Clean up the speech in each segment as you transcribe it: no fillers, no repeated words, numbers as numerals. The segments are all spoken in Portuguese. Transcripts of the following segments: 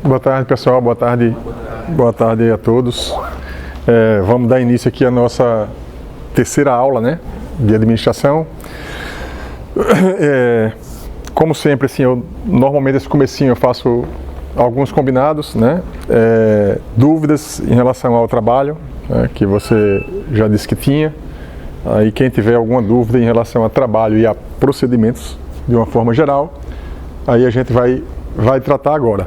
Boa tarde, pessoal. Boa tarde a todos. Vamos dar início aqui à nossa terceira aula, né, de administração. Como sempre, assim, normalmente esse comecinho eu faço alguns combinados, né, dúvidas em relação ao trabalho, né, que você já disse que tinha. Aí quem tiver alguma dúvida em relação a trabalho e a procedimentos de uma forma geral, aí a gente vai tratar agora.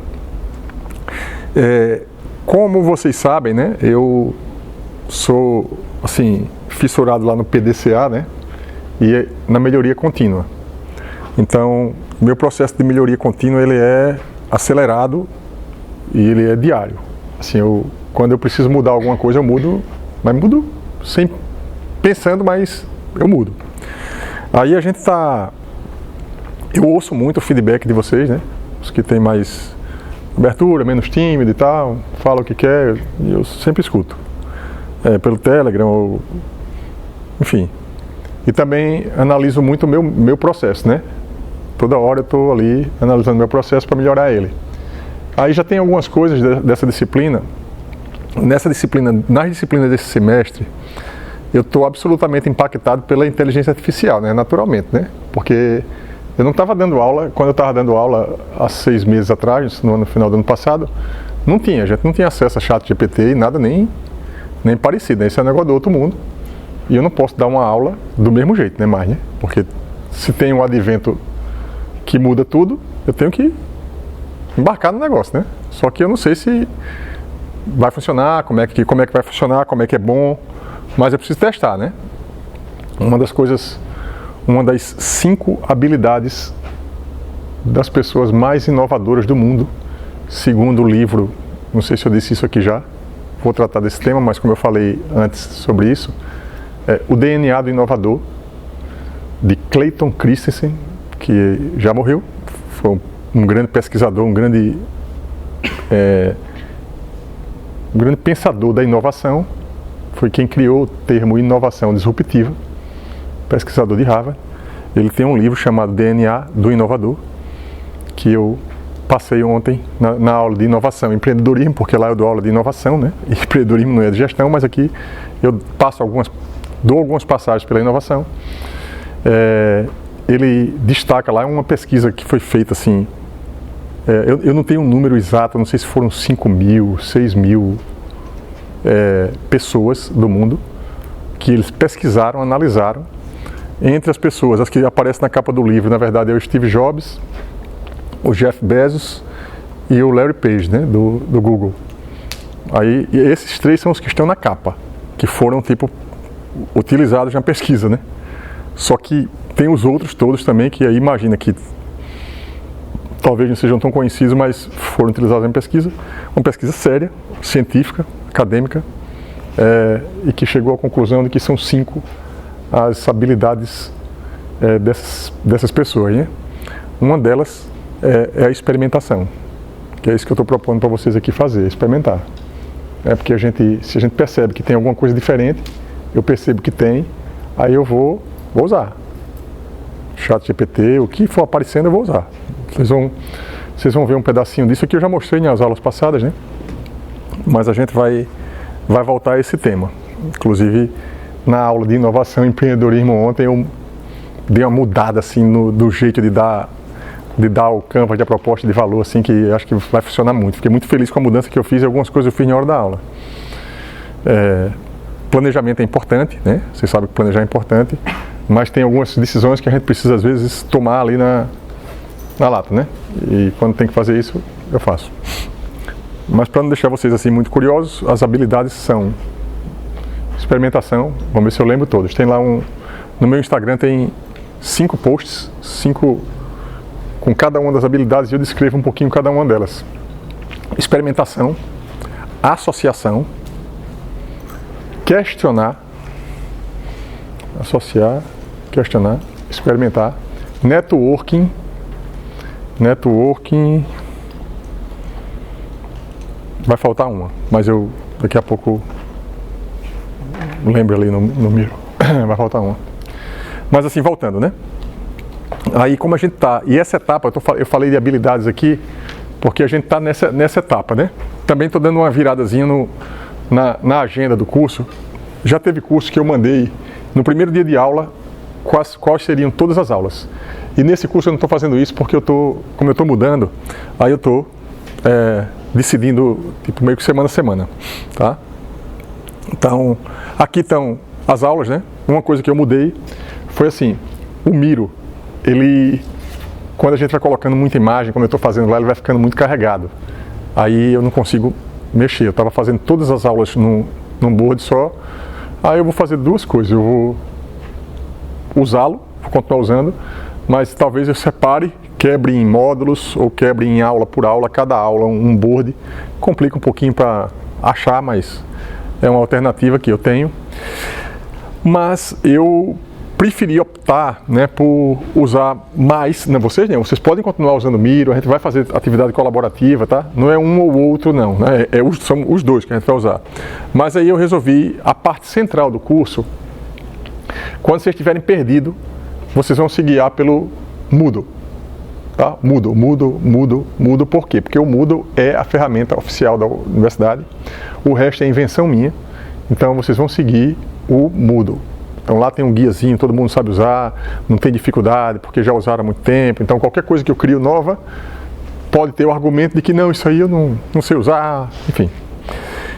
Como vocês sabem, né, eu sou, assim, fissurado lá no PDCA, né, e na melhoria contínua. Então, meu processo de melhoria contínua, ele é acelerado e ele é diário. Assim, quando eu preciso mudar alguma coisa, eu mudo, mas mudo sem pensando, mas eu mudo. Aí a gente eu ouço muito o feedback de vocês, né, os que têm mais abertura, menos tímido e tal, fala o que quer, e eu sempre escuto. Pelo Telegram, enfim. E também analiso muito o meu processo, né? Toda hora eu estou ali analisando meu processo para melhorar ele. Aí já tem algumas coisas dessa disciplina. Nas disciplinas desse semestre, eu estou absolutamente impactado pela inteligência artificial, né? Naturalmente, né? Porque eu não estava dando aula, quando eu estava dando aula há 6 meses atrás, no final do ano passado, a gente não tinha acesso a ChatGPT e nada nem parecido, né? Isso é um negócio do outro mundo. E eu não posso dar uma aula do mesmo jeito, né, mais, né? Porque se tem um advento que muda tudo, eu tenho que embarcar no negócio, né? Só que eu não sei se vai funcionar, como é que vai funcionar, como é que é bom, mas eu preciso testar, né? Uma das 5 habilidades das pessoas mais inovadoras do mundo, segundo o livro, não sei se eu disse isso aqui já, vou tratar desse tema, mas como eu falei antes sobre isso, o DNA do inovador, de Clayton Christensen, que já morreu, foi um grande pesquisador, um grande pensador da inovação, foi quem criou o termo inovação disruptiva, pesquisador de Harvard. Ele tem um livro chamado DNA do Inovador, que eu passei ontem na aula de inovação e empreendedorismo, porque lá eu dou aula de inovação, né? E empreendedorismo não é de gestão, mas aqui eu dou algumas passagens pela inovação. Ele destaca lá uma pesquisa que foi feita assim, eu não tenho um número exato, não sei se foram 5.000, 6.000 pessoas do mundo, que eles pesquisaram, analisaram. Entre as pessoas, as que aparecem na capa do livro, na verdade é o Steve Jobs, o Jeff Bezos e o Larry Page, né, do Google. Aí, e esses 3 são os que estão na capa, que foram utilizados na pesquisa, né? Só que tem os outros todos também, que aí imagina que talvez não sejam tão conhecidos, mas foram utilizados em pesquisa, uma pesquisa séria, científica, acadêmica, e que chegou à conclusão de que são 5 as habilidades dessas pessoas, né? Uma delas é a experimentação, que é isso que eu estou propondo para vocês aqui fazer, experimentar. Porque se a gente percebe que tem alguma coisa diferente, eu percebo que tem, aí eu vou usar. ChatGPT, o que for aparecendo eu vou usar. Vocês vão ver um pedacinho disso aqui, eu já mostrei nas aulas passadas, né? Mas a gente vai voltar a esse tema. Inclusive, na aula de inovação e empreendedorismo ontem, eu dei uma mudada assim do jeito de dar o canvas de proposta de valor, assim, que acho que vai funcionar muito. Fiquei muito feliz com a mudança que eu fiz, e algumas coisas eu fiz na hora da aula. Planejamento é importante, né? Vocês sabem que planejar é importante, mas tem algumas decisões que a gente precisa, às vezes, tomar ali na lata, né? E quando tem que fazer isso, eu faço. Mas para não deixar vocês assim muito curiosos, as habilidades são experimentação, vamos ver se eu lembro todos. Tem lá no meu Instagram tem 5 posts, 5 com cada uma das habilidades, e eu descrevo um pouquinho cada uma delas. Experimentação, associação, questionar, associar, questionar, experimentar, networking, vai faltar uma, mas eu daqui a pouco lembro ali no miro, vai faltar uma. Mas assim, voltando, né? Aí como a gente tá, e essa etapa, eu falei de habilidades aqui, porque a gente está nessa etapa, né? Também estou dando uma viradazinha na agenda do curso. Já teve curso que eu mandei no primeiro dia de aula quais seriam todas as aulas. E nesse curso eu não estou fazendo isso porque como eu estou mudando, aí eu estou decidindo tipo, meio que semana a semana, tá? Então, aqui estão as aulas, né? Uma coisa que eu mudei foi assim, o Miro, quando a gente vai colocando muita imagem, como eu estou fazendo lá, ele vai ficando muito carregado. Aí eu não consigo mexer. Eu estava fazendo todas as aulas num board só. Aí eu vou fazer duas coisas. Eu vou usá-lo, vou continuar usando, mas talvez eu separe, quebre em módulos ou quebre em aula por aula, cada aula um board. Complica um pouquinho para achar, mas é uma alternativa que eu tenho. Mas eu preferi optar, né, por usar mais, não vocês não, vocês podem continuar usando o Miro, a gente vai fazer atividade colaborativa, tá? Não é um ou outro não, né? São os dois que a gente vai usar. Mas aí eu resolvi a parte central do curso, quando vocês estiverem perdido, vocês vão se guiar pelo Moodle, tá? Moodle, por quê? Porque o Moodle é a ferramenta oficial da universidade, o resto é invenção minha, então vocês vão seguir o Moodle. Então lá tem um guiazinho, todo mundo sabe usar, não tem dificuldade, porque já usaram há muito tempo. Então qualquer coisa que eu crio nova, pode ter o argumento de que não, isso aí eu não sei usar, enfim.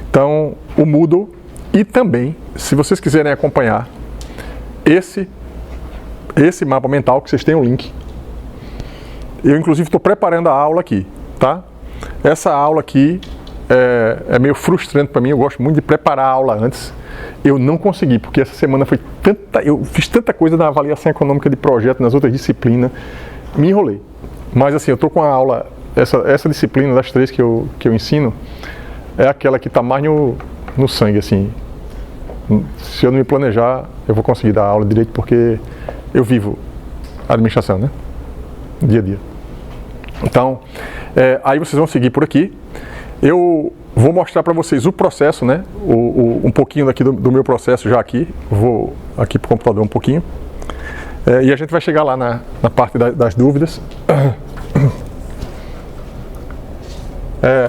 Então o Moodle, e também, se vocês quiserem acompanhar esse mapa mental, que vocês têm o link, eu inclusive estou preparando a aula aqui, tá? Essa aula aqui é meio frustrante para mim, eu gosto muito de preparar a aula antes. Eu não consegui, porque essa semana foi eu fiz tanta coisa na avaliação econômica de projeto, nas outras disciplinas, me enrolei. Mas assim, eu estou com a aula, essa disciplina das três que eu ensino, é aquela que está mais no sangue, assim. Se eu não me planejar, eu vou conseguir dar aula direito, porque eu vivo a administração, né? Dia a dia. Então, aí vocês vão seguir por aqui. Eu vou mostrar para vocês o processo, né? Um pouquinho daqui do meu processo já aqui. Vou aqui para o computador um pouquinho. E a gente vai chegar lá na parte das dúvidas.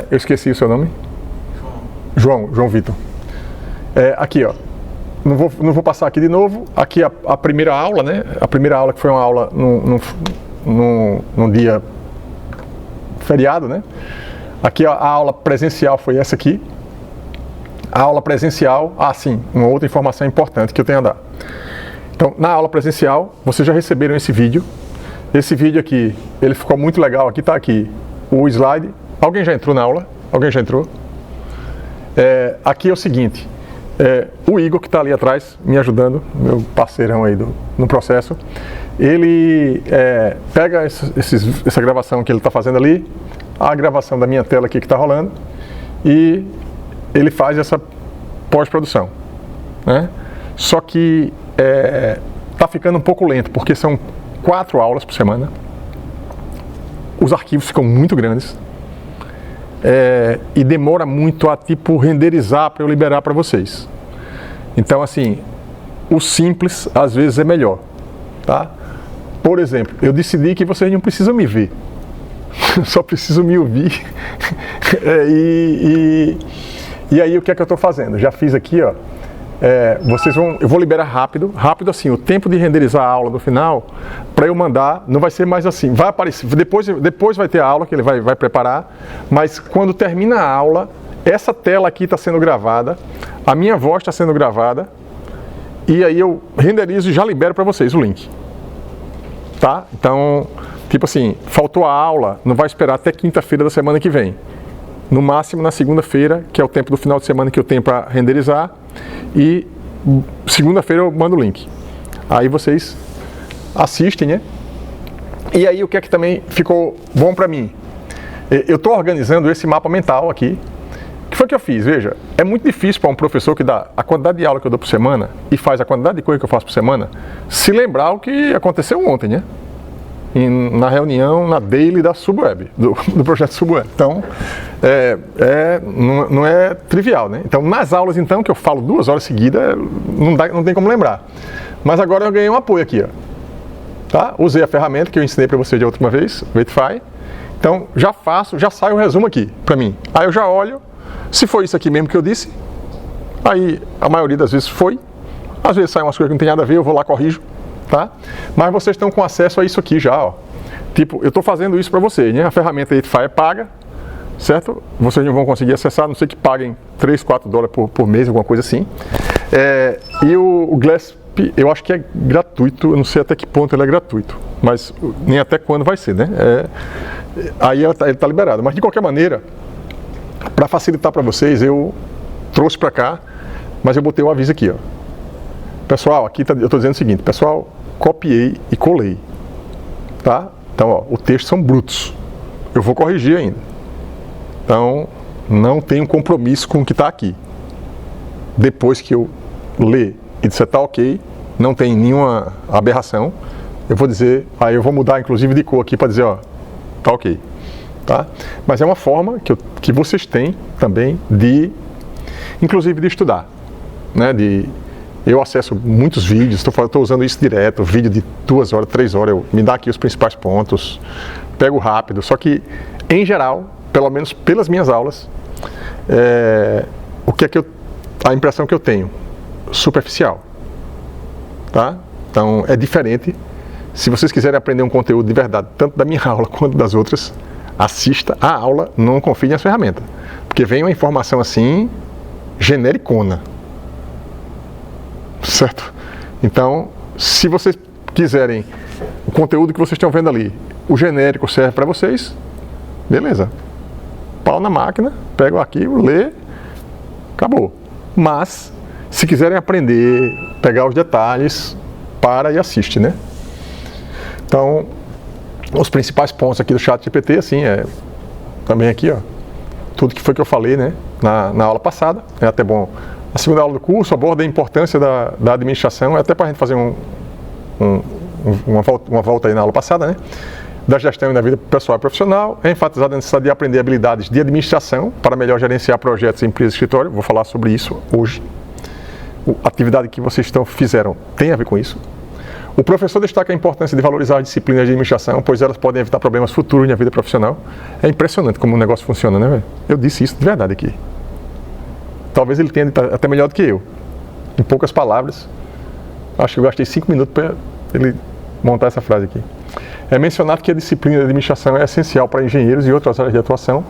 Eu esqueci o seu nome? João Vitor. Aqui, ó. Não vou passar aqui de novo. Aqui a primeira aula, né? A primeira aula que foi uma aula num dia feriado, né? Aqui a aula presencial foi essa aqui. A aula presencial, sim, uma outra informação importante que eu tenho a dar. Então, na aula presencial, vocês já receberam esse vídeo. Esse vídeo aqui, ele ficou muito legal. Aqui está aqui o slide. Alguém já entrou na aula? Alguém já entrou? Aqui é o seguinte, o Igor que está ali atrás, me ajudando, meu parceirão aí no processo, ele pega essa gravação que ele está fazendo ali, a gravação da minha tela aqui que está rolando, e ele faz essa pós-produção, né? Só que está ficando um pouco lento, porque são 4 aulas por semana, os arquivos ficam muito grandes, e demora muito a renderizar para eu liberar para vocês. Então assim, o simples às vezes é melhor, tá? Por exemplo, eu decidi que vocês não precisam me ver, só precisam me ouvir. E aí o que é que eu estou fazendo? Já fiz aqui, ó. Eu vou liberar rápido assim, o tempo de renderizar a aula no final, para eu mandar, não vai ser mais assim, vai aparecer, depois vai ter a aula que ele vai preparar, mas quando termina a aula, essa tela aqui está sendo gravada, a minha voz está sendo gravada, e aí eu renderizo e já libero para vocês o link, tá? Então, tipo assim, faltou a aula, não vai esperar até quinta-feira da semana que vem, no máximo na segunda-feira, que é o tempo do final de semana que eu tenho para renderizar, e segunda-feira eu mando o link. Aí vocês assistem, né? E aí o que é que também ficou bom para mim? Eu estou organizando esse mapa mental aqui. O que foi que eu fiz? Veja, é muito difícil para um professor que dá a quantidade de aula que eu dou por semana e faz a quantidade de coisa que eu faço por semana, se lembrar o que aconteceu ontem, né? Na reunião, na daily da Subweb, do projeto Subweb. Então, não é trivial, né? Então, nas aulas, então, que eu falo 2 horas seguidas, não tem como lembrar. Mas agora eu ganhei um apoio aqui, ó. Tá? Usei a ferramenta que eu ensinei para vocês de outra vez, o Weightify, Então, já sai o resumo aqui para mim. Aí eu já olho, se foi isso aqui mesmo que eu disse, aí a maioria das vezes foi. Às vezes sai umas coisas que não tem nada a ver, eu vou lá, corrijo, tá? Mas vocês estão com acesso a isso aqui já, ó. Tipo, eu estou fazendo isso para vocês, né? A ferramenta Edify é paga, certo? Vocês não vão conseguir acessar, a não ser que paguem 3, 4 dólares por mês, alguma coisa assim. E o Glasp, eu acho que é gratuito, eu não sei até que ponto ele é gratuito, mas nem até quando vai ser, né? Aí ele tá liberado. Mas de qualquer maneira, para facilitar para vocês, eu trouxe para cá, mas eu botei um aviso aqui, ó. Pessoal, aqui eu estou dizendo o seguinte, pessoal, copiei e colei, tá? Então, ó, os textos são brutos. Eu vou corrigir ainda. Então, não tenho compromisso com o que está aqui. Depois que eu ler e disser tá ok, não tem nenhuma aberração, eu vou dizer, aí eu vou mudar inclusive de cor aqui para dizer, ó, tá ok. Tá? Mas é uma forma que vocês têm também inclusive de estudar, né? Eu acesso muitos vídeos, estou usando isso direto, vídeo de 2 horas, 3 horas, me dá aqui os principais pontos, pego rápido, só que, em geral, pelo menos pelas minhas aulas, o que é a impressão que eu tenho? Superficial, tá? Então, é diferente. Se vocês quiserem aprender um conteúdo de verdade, tanto da minha aula quanto das outras, assista a aula, não confie nas ferramentas, porque vem uma informação assim, genericona. Certo? Então, se vocês quiserem o conteúdo que vocês estão vendo ali, o genérico serve para vocês, beleza. Pau na máquina, pega o arquivo, lê, acabou. Mas, se quiserem aprender, pegar os detalhes, para e assiste, né? Então, os principais pontos aqui do ChatGPT, assim, também aqui, ó, tudo que foi que eu falei, né, na aula passada, é até bom. A segunda aula do curso aborda a importância da administração, até para a gente fazer uma volta aí na aula passada, né? Da gestão e da vida pessoal e profissional. É enfatizada a necessidade de aprender habilidades de administração para melhor gerenciar projetos em empresas e escritório. Vou falar sobre isso hoje. A atividade que vocês fizeram tem a ver com isso. O professor destaca a importância de valorizar as disciplinas de administração, pois elas podem evitar problemas futuros na vida profissional. É impressionante como o negócio funciona, né, velho? Eu disse isso de verdade aqui. Talvez ele tenha até melhor do que eu. Em poucas palavras, acho que eu gastei 5 minutos para ele montar essa frase aqui. É mencionado que a disciplina de administração é essencial para engenheiros e outras áreas de atuação.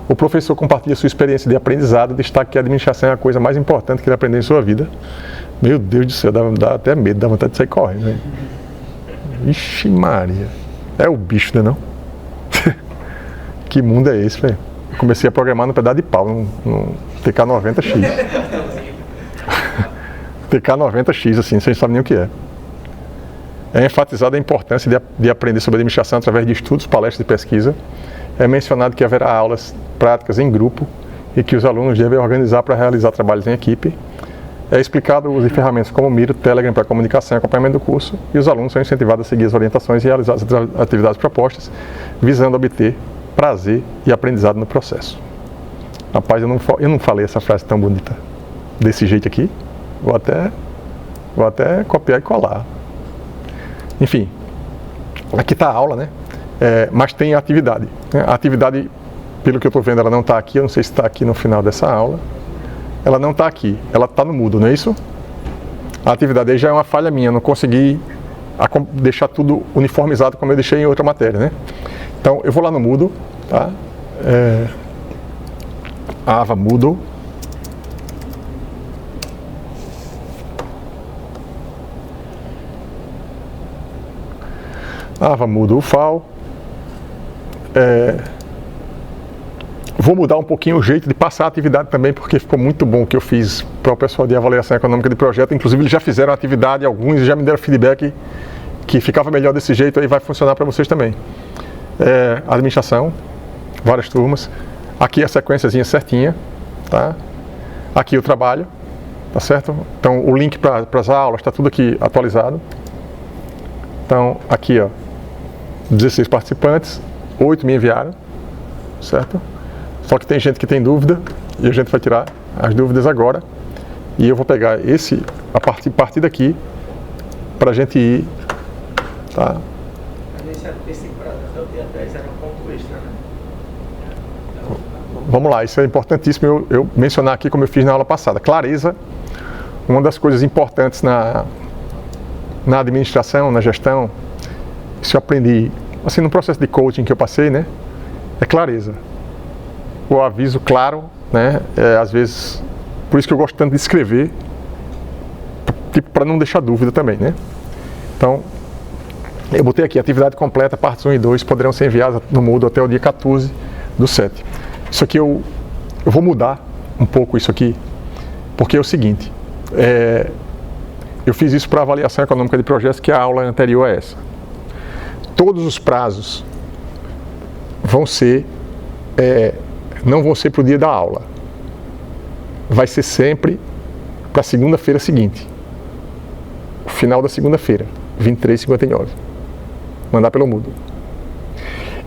O professor compartilha sua experiência de aprendizado, destaca que a administração é a coisa mais importante que ele aprendeu em sua vida. Meu Deus do céu, dá até medo, dá vontade de sair correndo, né? Ixi Maria, é o bicho, né não? Que mundo é esse, velho? Comecei a programar no pedaço de pau, no TK90X. TK90X, assim, sem saber nem o que é. É enfatizada a importância de aprender sobre administração através de estudos, palestras e pesquisa. É mencionado que haverá aulas práticas em grupo e que os alunos devem organizar para realizar trabalhos em equipe. É explicado o uso de ferramentas como o Miro, Telegram para comunicação e acompanhamento do curso, e os alunos são incentivados a seguir as orientações e realizar as atividades propostas, visando obter prazer e aprendizado no processo. Rapaz, eu não falei essa frase tão bonita desse jeito aqui. Vou até copiar e colar. Enfim, aqui está a aula, né? Mas tem a atividade. Né? A atividade, pelo que eu estou vendo, ela não está aqui. Eu não sei se está aqui no final dessa aula. Ela não está aqui. Ela está no Moodle, não é isso? A atividade aí já é uma falha minha. Eu não consegui deixar tudo uniformizado como eu deixei em outra matéria, né? Então, eu vou lá no Moodle, tá? Ava Moodle. Ava Moodle FAO. Vou mudar um pouquinho o jeito de passar a atividade também, porque ficou muito bom o que eu fiz para o pessoal de avaliação econômica de projeto. Inclusive, eles já fizeram a atividade, alguns já me deram feedback que ficava melhor desse jeito, aí vai funcionar para vocês também. Administração, várias turmas. Aqui a sequenciazinha certinha, tá? Aqui o trabalho, tá certo? Então o link para as aulas está tudo aqui atualizado. Então aqui, ó, 16 participantes, 8 me enviaram, certo? Só que tem gente que tem dúvida e a gente vai tirar as dúvidas agora. E eu vou pegar a partir daqui para a gente ir, tá? Esse prazo até o dia 10 era um ponto extra, né? vamos lá, isso é importantíssimo eu mencionar aqui como eu fiz na aula passada. Clareza, uma das coisas importantes na administração, na gestão, isso eu aprendi, assim, no processo de coaching que eu passei, né? É clareza. O aviso claro, né? Às vezes, por isso que eu gosto tanto de escrever, tipo, para não deixar dúvida também, né? Então, eu botei aqui, atividade completa, partes 1 e 2 poderão ser enviadas no Moodle até o dia 14/7. Isso aqui eu vou mudar um pouco isso aqui, porque é o seguinte, eu fiz isso para avaliação econômica de projetos, que é a aula anterior a essa. Todos os prazos vão ser, não vão ser para o dia da aula. Vai ser sempre para a segunda-feira seguinte. O final da segunda-feira, 23h59. Mandar pelo Moodle.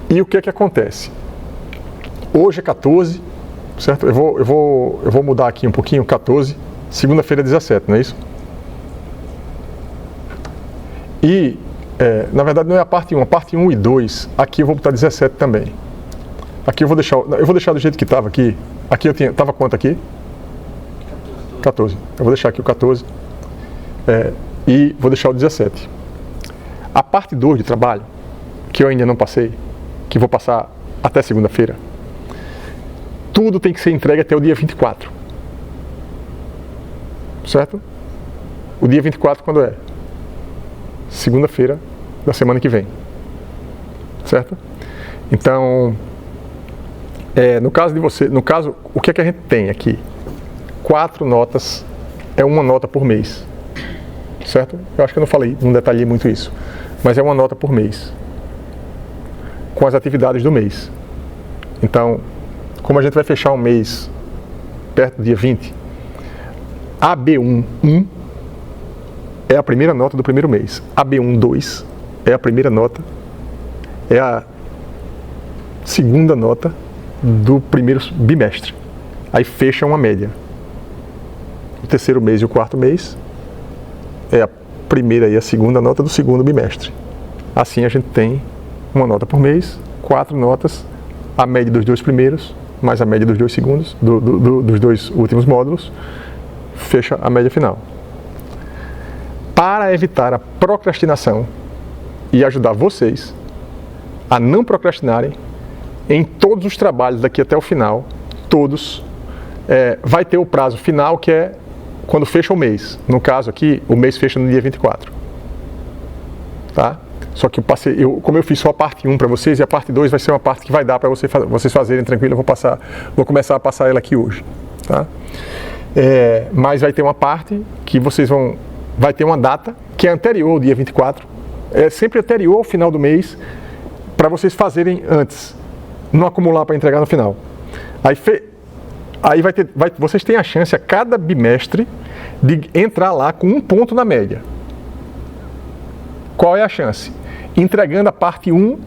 E o que é que acontece? Hoje é 14, certo? Eu vou mudar aqui um pouquinho, 14, segunda-feira 17, não é isso? E, na verdade, não é a parte 1, a parte 1 e 2, aqui eu vou botar 17 também. Aqui eu vou deixar do jeito que estava aqui. Aqui estava quanto aqui? 14. Eu vou deixar aqui o 14 e vou deixar o 17. A parte 2 de trabalho, que eu ainda não passei, que vou passar até segunda-feira, tudo tem que ser entregue até o dia 24. Certo? O dia 24 quando é? Segunda-feira da semana que vem. Certo? Então, no caso, o que é que a gente tem aqui? 4 notas, é uma nota por mês. Certo? Eu acho que eu não detalhei muito isso. Mas é uma nota por mês. Com as atividades do mês. Então, como a gente vai fechar um mês perto do dia 20, AB1 é a primeira nota do primeiro mês. AB1-2 é a primeira nota, é a segunda nota do primeiro bimestre. Aí fecha uma média. O terceiro mês e o quarto mês é a primeira e a segunda nota do segundo bimestre. Assim a gente tem uma nota por mês, 4 notas, a média dos 2 primeiros, mais a média dos 2 segundos, dos 2 últimos módulos, fecha a média final. Para evitar a procrastinação e ajudar vocês a não procrastinarem, em todos os trabalhos daqui até o final, todos, vai ter o prazo final, que é quando fecha o mês. No caso aqui, o mês fecha no dia 24. Tá? Só que como eu fiz só a parte 1 para vocês, e a parte 2 vai ser uma parte que vai dar para vocês fazerem tranquilo, eu vou começar a passar ela aqui hoje. Tá? Mas vai ter uma parte que vai ter uma data que é anterior ao dia 24, é sempre anterior ao final do mês, para vocês fazerem antes, não acumular para entregar no final. Aí vocês têm a chance a cada bimestre de entrar lá com 1 ponto na média. Qual é a chance? Entregando a parte 1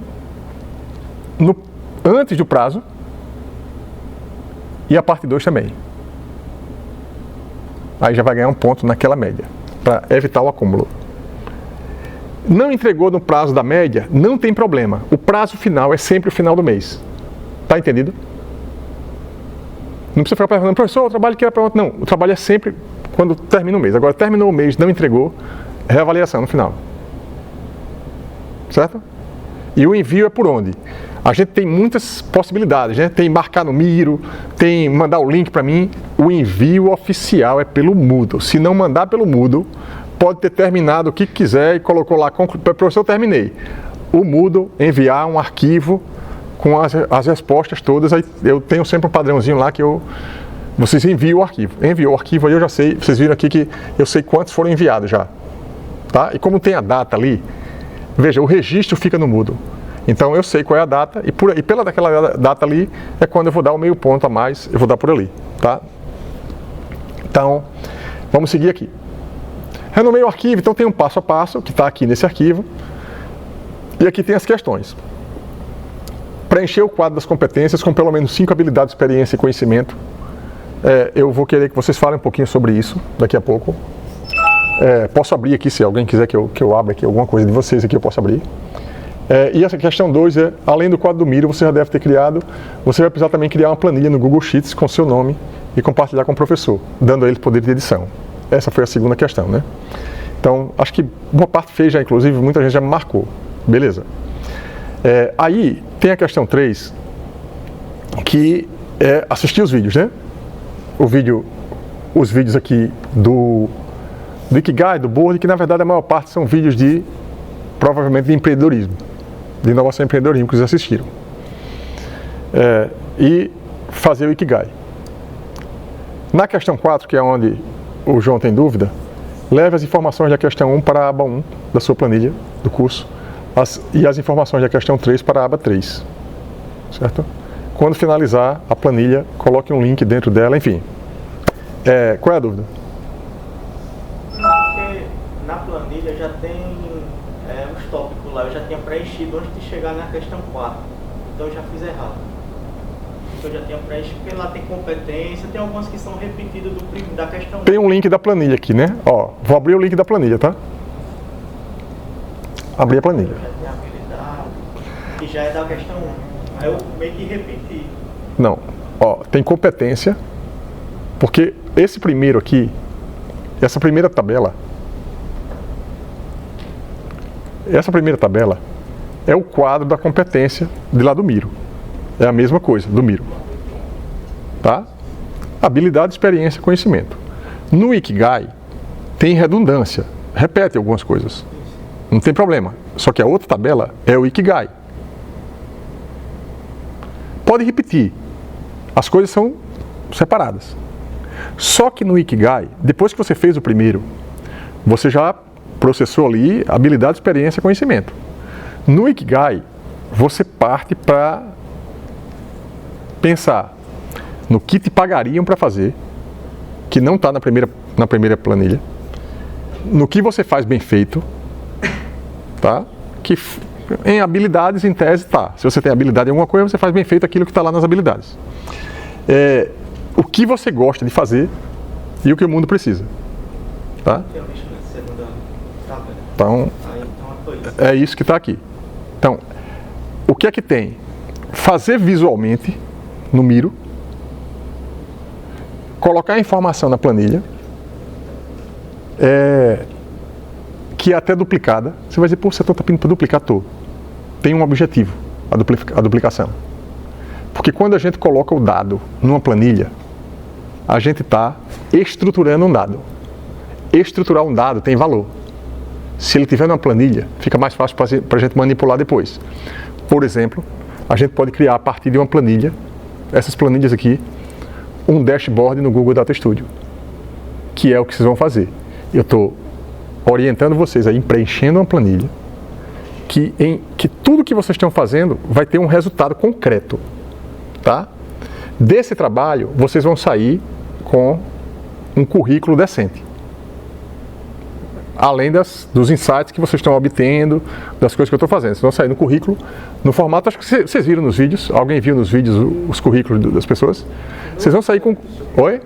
antes do prazo e a parte 2 também. Aí já vai ganhar 1 ponto naquela média, para evitar o acúmulo. Não entregou no prazo da média, não tem problema. O prazo final é sempre o final do mês. Tá entendido? Não precisa ficar perguntando, professor, o trabalho que era para ontem. Não, o trabalho é sempre quando termina o mês. Agora, terminou o mês, não entregou, reavaliação no final. Certo? E o envio é por onde? A gente tem muitas possibilidades, né? Tem marcar no Miro, tem mandar o link para mim. O envio oficial é pelo Moodle. Se não mandar pelo Moodle, pode ter terminado o que quiser e colocou lá, professor, eu terminei. O Moodle enviar um arquivo com as respostas todas, aí eu tenho sempre um padrãozinho lá que vocês enviam o arquivo. Enviou o arquivo, aí eu já sei, vocês viram aqui que eu sei quantos foram enviados já. Tá? E como tem a data ali, veja, o registro fica no Moodle. Então eu sei qual é a data e pela daquela data ali é quando eu vou dar o meio ponto a mais, eu vou dar por ali. Tá? Então, vamos seguir aqui. Renomei o arquivo, então tem um passo a passo que está aqui nesse arquivo. E aqui tem as questões. Preencher o quadro das competências com pelo menos 5 habilidades, experiência e conhecimento. Eu vou querer que vocês falem um pouquinho sobre isso daqui a pouco. Posso abrir aqui, se alguém quiser que eu abra aqui alguma coisa de vocês aqui, eu posso abrir. E essa questão 2 é, além do quadro do Miro, você já deve ter criado, você vai precisar também criar uma planilha no Google Sheets com seu nome e compartilhar com o professor, dando a ele poder de edição. Essa foi a segunda questão, né? Então, acho que boa parte fez já, inclusive, muita gente já marcou. Beleza. Aí, tem a questão 3, que é assistir os vídeos, né? Os vídeos aqui do Ikigai, do Board, que na verdade a maior parte são vídeos provavelmente de empreendedorismo, de inovação e empreendedorismo que vocês assistiram. E fazer o Ikigai. Na questão 4, que é onde o João tem dúvida, leve as informações da questão 1 para a aba 1 da sua planilha do curso e as informações da questão 3 para a aba 3. Certo? Quando finalizar a planilha, coloque um link dentro dela, enfim. Qual é a dúvida? Porque na planilha já tem os tópicos lá, eu já tinha preenchido antes de chegar na questão 4. Então eu já fiz errado. Eu já tinha preenchido, porque lá tem competência, tem algumas que são repetidas da questão 1. Tem um link da planilha aqui, né? Ó, vou abrir o link da planilha, tá? Abrir a planilha. Já tem habilidade, que já é da questão 1. Aí eu meio que repeti. Não. Ó, tem competência, porque esse primeiro aqui, essa primeira tabela é o quadro da competência de lá do Miro. É a mesma coisa, do Miro. Tá? Habilidade, experiência, conhecimento. No Ikigai, tem redundância. Repete algumas coisas. Não tem problema. Só que a outra tabela é o Ikigai. Pode repetir. As coisas são separadas. Só que no Ikigai, depois que você fez o primeiro, você já processou ali habilidade, experiência e conhecimento. No Ikigai, você parte para pensar no que te pagariam para fazer, que não está na primeira planilha, no que você faz bem feito, tá? Que em habilidades, em tese, tá. Se você tem habilidade em alguma coisa, você faz bem feito aquilo que está lá nas habilidades. O que você gosta de fazer e o que o mundo precisa, tá? Então, é isso que está aqui. Então, o que é que tem? Fazer visualmente no Miro, colocar a informação na planilha, que é até duplicada. Você vai dizer, pô, você está pedindo para duplicar? Tem um objetivo, a duplicação. Porque quando a gente coloca o dado numa planilha, a gente está estruturando um dado. Estruturar um dado tem valor. Se ele tiver numa planilha, fica mais fácil para a gente manipular depois. Por exemplo, a gente pode criar a partir de uma planilha, essas planilhas aqui, um dashboard no Google Data Studio, que é o que vocês vão fazer. Eu estou orientando vocês aí, preenchendo uma planilha, que tudo que vocês estão fazendo vai ter um resultado concreto, tá? Desse trabalho, vocês vão sair com um currículo decente. Além dos insights que vocês estão obtendo, das coisas que eu estou fazendo. Vocês vão sair no currículo, no formato, acho que vocês viram nos vídeos, alguém viu nos vídeos os currículos das pessoas? Vocês vão sair com... Oi?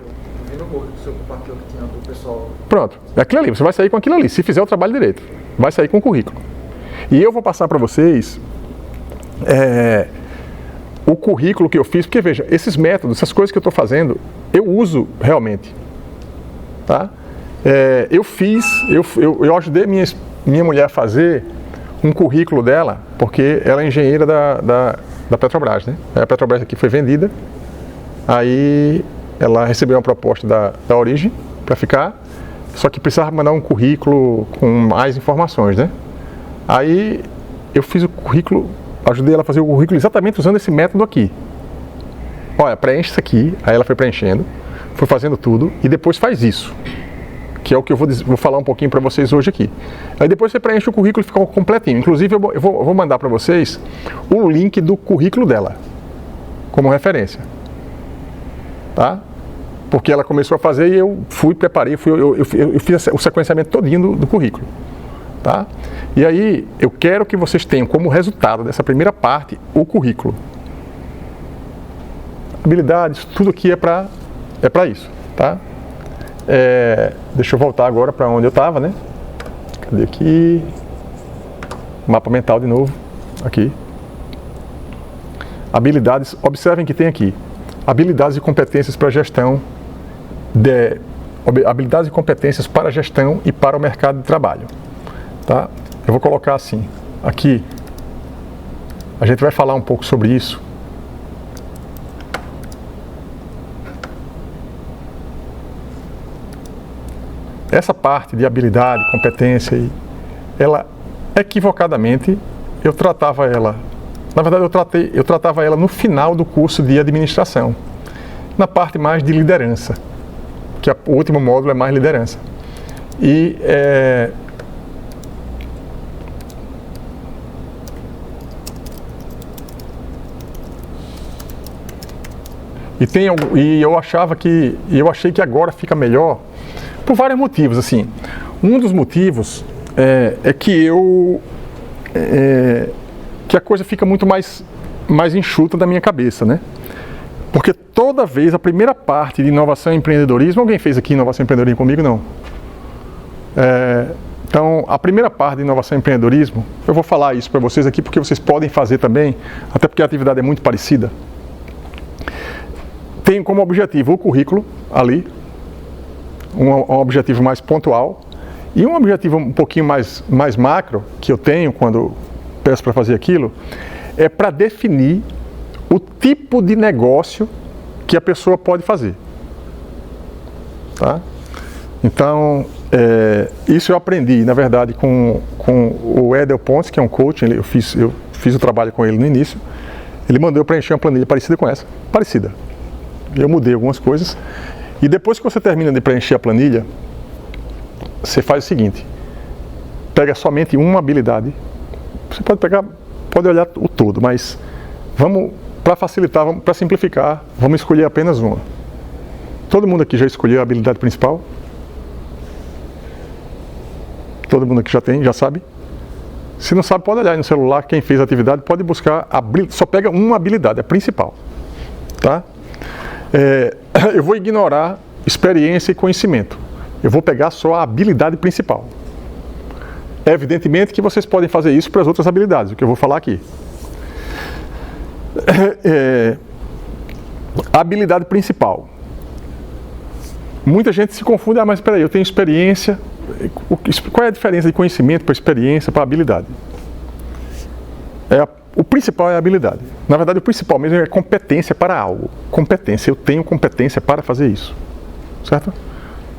Pronto, é aquilo ali, você vai sair com aquilo ali, se fizer o trabalho direito. Vai sair com o currículo. E eu vou passar para vocês o currículo que eu fiz, porque veja, esses métodos, essas coisas que eu estou fazendo, eu uso realmente. Tá? Eu ajudei minha mulher a fazer um currículo dela, porque ela é engenheira da Petrobras, né? A Petrobras aqui foi vendida, aí ela recebeu uma proposta da Origem para ficar, só que precisava mandar um currículo com mais informações, né? Aí eu fiz o currículo, ajudei ela a fazer o currículo exatamente usando esse método aqui. Olha, preenche isso aqui, aí ela foi preenchendo, foi fazendo tudo e depois faz isso. Que é o que eu vou falar um pouquinho para vocês hoje aqui. Aí depois você preenche o currículo e fica completinho. Inclusive eu vou mandar para vocês o link do currículo dela, como referência. Tá? Porque ela começou a fazer e eu preparei, eu fiz o sequenciamento todinho do currículo. Tá? E aí eu quero que vocês tenham como resultado dessa primeira parte o currículo. Habilidades, tudo aqui é para isso. Tá? Deixa eu voltar agora para onde eu estava, né? Cadê aqui? Mapa mental de novo. aqui. Habilidades, observem que tem aqui. Habilidades e competências para gestão, habilidades e competências para gestão e para o mercado de trabalho. Tá? Eu vou colocar assim, aqui, a gente vai falar um pouco sobre isso. Essa parte de habilidade, competência, ela, equivocadamente, eu tratava ela, na verdade eu tratava ela no final do curso de administração, na parte mais de liderança, que o último módulo é mais liderança. E eu achei que agora fica melhor por vários motivos, assim. Um dos motivos é que a coisa fica muito mais enxuta da minha cabeça, né? Porque toda vez, a primeira parte de inovação e empreendedorismo, alguém fez aqui inovação e empreendedorismo comigo? Não. Então, a primeira parte de inovação e empreendedorismo, eu vou falar isso para vocês aqui porque vocês podem fazer também, até porque a atividade é muito parecida. Tem como objetivo o currículo ali, um objetivo mais pontual, e um objetivo um pouquinho mais macro, que eu tenho quando peço para fazer aquilo, é para definir o tipo de negócio que a pessoa pode fazer. Tá? Então, isso eu aprendi, na verdade, com o Edel Pontes, que é um coach. Eu fiz o trabalho com ele no início. Ele mandou eu preencher uma planilha parecida com essa. Parecida. Eu mudei algumas coisas. E depois que você termina de preencher a planilha, você faz o seguinte: pega somente uma habilidade. Você pode olhar o todo, mas vamos, para facilitar, para simplificar, vamos escolher apenas uma. Todo mundo aqui já escolheu a habilidade principal? Todo mundo aqui já sabe? Se não sabe, pode olhar aí no celular, quem fez a atividade pode buscar, só pega uma habilidade, a principal. Tá? Eu vou ignorar experiência e conhecimento. Eu vou pegar só a habilidade principal. Evidentemente que vocês podem fazer isso para as outras habilidades, o que eu vou falar aqui. A habilidade principal. Muita gente se confunde, mas espera aí, eu tenho experiência. Qual é a diferença de conhecimento para experiência para habilidade? O principal é a habilidade. Na verdade, o principal mesmo é competência para algo. Competência, eu tenho competência para fazer isso. Certo?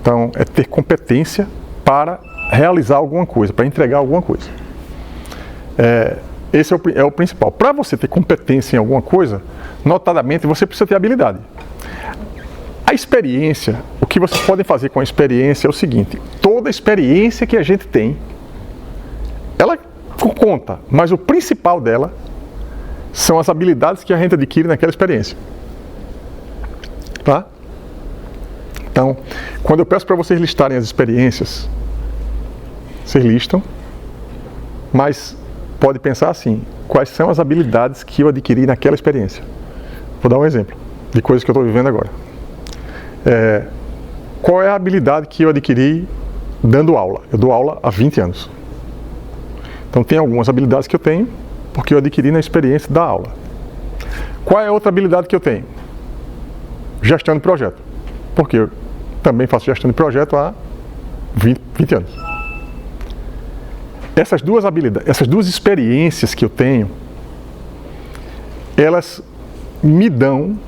Então, é ter competência para realizar alguma coisa, para entregar alguma coisa. Esse é o principal. Para você ter competência em alguma coisa, notadamente, você precisa ter habilidade. A experiência, o que vocês podem fazer com a experiência é o seguinte: toda experiência que a gente tem, ela conta, mas o principal dela são as habilidades que a gente adquire naquela experiência. Tá? Então, quando eu peço para vocês listarem as experiências, vocês listam, mas pode pensar assim: quais são as habilidades que eu adquiri naquela experiência? Vou dar um exemplo de coisas que eu estou vivendo agora. Qual é a habilidade que eu adquiri dando aula? Eu dou aula há 20 anos. Então tem algumas habilidades que eu tenho porque eu adquiri na experiência da aula. Qual é a outra habilidade que eu tenho? Gestão de projeto. Porque eu também faço gestão de projeto há 20 anos. Essas duas habilidades, essas duas experiências que eu tenho, elas me dão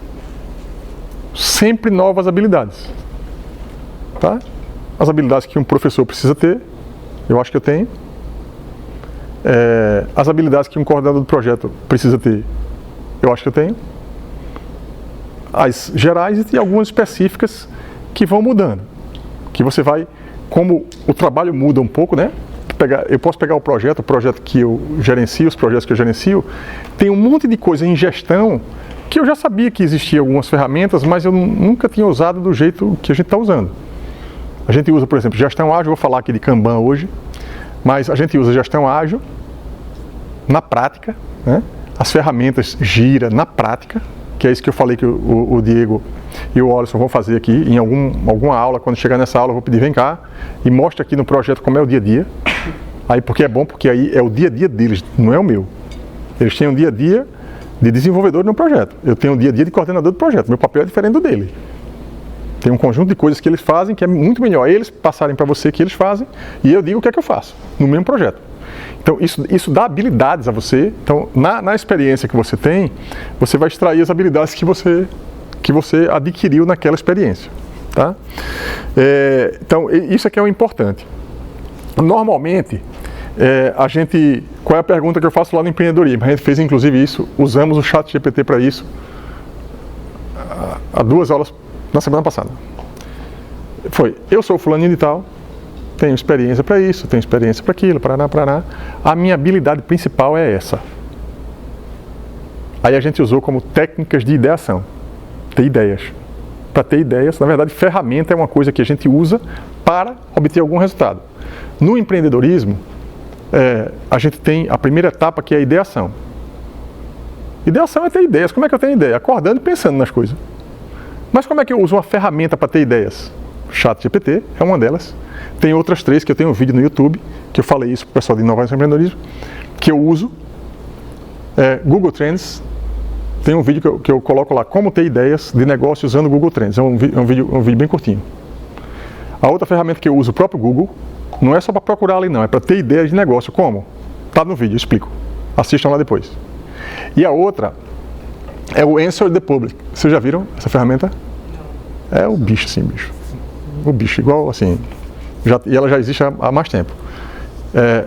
sempre novas habilidades. Tá? As habilidades que um professor precisa ter, eu acho que eu tenho. As habilidades que um coordenador do projeto precisa ter, eu acho que eu tenho. As gerais e algumas específicas que vão mudando. Que você vai, como o trabalho muda um pouco, né? Eu posso pegar o projeto que eu gerencio, os projetos que eu gerencio, tem um monte de coisa em gestão que eu já sabia que existiam algumas ferramentas, mas eu nunca tinha usado do jeito que a gente está usando. A gente usa, por exemplo, gestão ágil, vou falar aqui de Kanban hoje, mas a gente usa gestão ágil na prática, né? As ferramentas Gira na prática, que é isso que eu falei que o Diego e o Alisson vão fazer aqui em alguma aula. Quando chegar nessa aula eu vou pedir: vem cá e mostra aqui no projeto como é o dia a dia. Aí, porque é bom, porque aí é o dia a dia deles, não é o meu. Eles têm um dia a dia de desenvolvedor no projeto. Eu tenho um dia a dia de coordenador do projeto. Meu papel é diferente do dele. Tem um conjunto de coisas que eles fazem que é muito melhor eles passarem para você que eles fazem e eu digo o que é que eu faço no mesmo projeto. Então isso dá habilidades a você. Então na experiência que você tem, você vai extrair as habilidades que você adquiriu naquela experiência. Tá? Então isso aqui é o importante. Normalmente, qual é a pergunta que eu faço lá no empreendedorismo? A gente fez inclusive isso, usamos o ChatGPT para isso há 2 aulas na semana passada. Eu sou fulaninho de tal, tenho experiência para isso, tenho experiência para aquilo, paraná. A minha habilidade principal é essa. Aí a gente usou como técnicas de ideação, ter ideias. Para ter ideias, na verdade, ferramenta é uma coisa que a gente usa para obter algum resultado. No empreendedorismo, a gente tem a primeira etapa que é a ideação. Ideação é ter ideias. Como é que eu tenho ideia? Acordando e pensando nas coisas. Mas como é que eu uso uma ferramenta para ter ideias? ChatGPT é uma delas. Tem outras 3 que eu tenho um vídeo no YouTube, que eu falei isso para o pessoal de inovação e empreendedorismo, que eu uso. Google Trends, tem um vídeo que eu coloco lá, como ter ideias de negócio usando o Google Trends. É um vídeo bem curtinho. A outra ferramenta que eu uso, o próprio Google, não é só para procurar ali não, é para ter ideias de negócio. Como? Está no vídeo, eu explico. Assistam lá depois. E a outra é o Answer the Public. Vocês já viram essa ferramenta? É o bicho, assim, bicho. O bicho, igual assim. E ela já existe há mais tempo.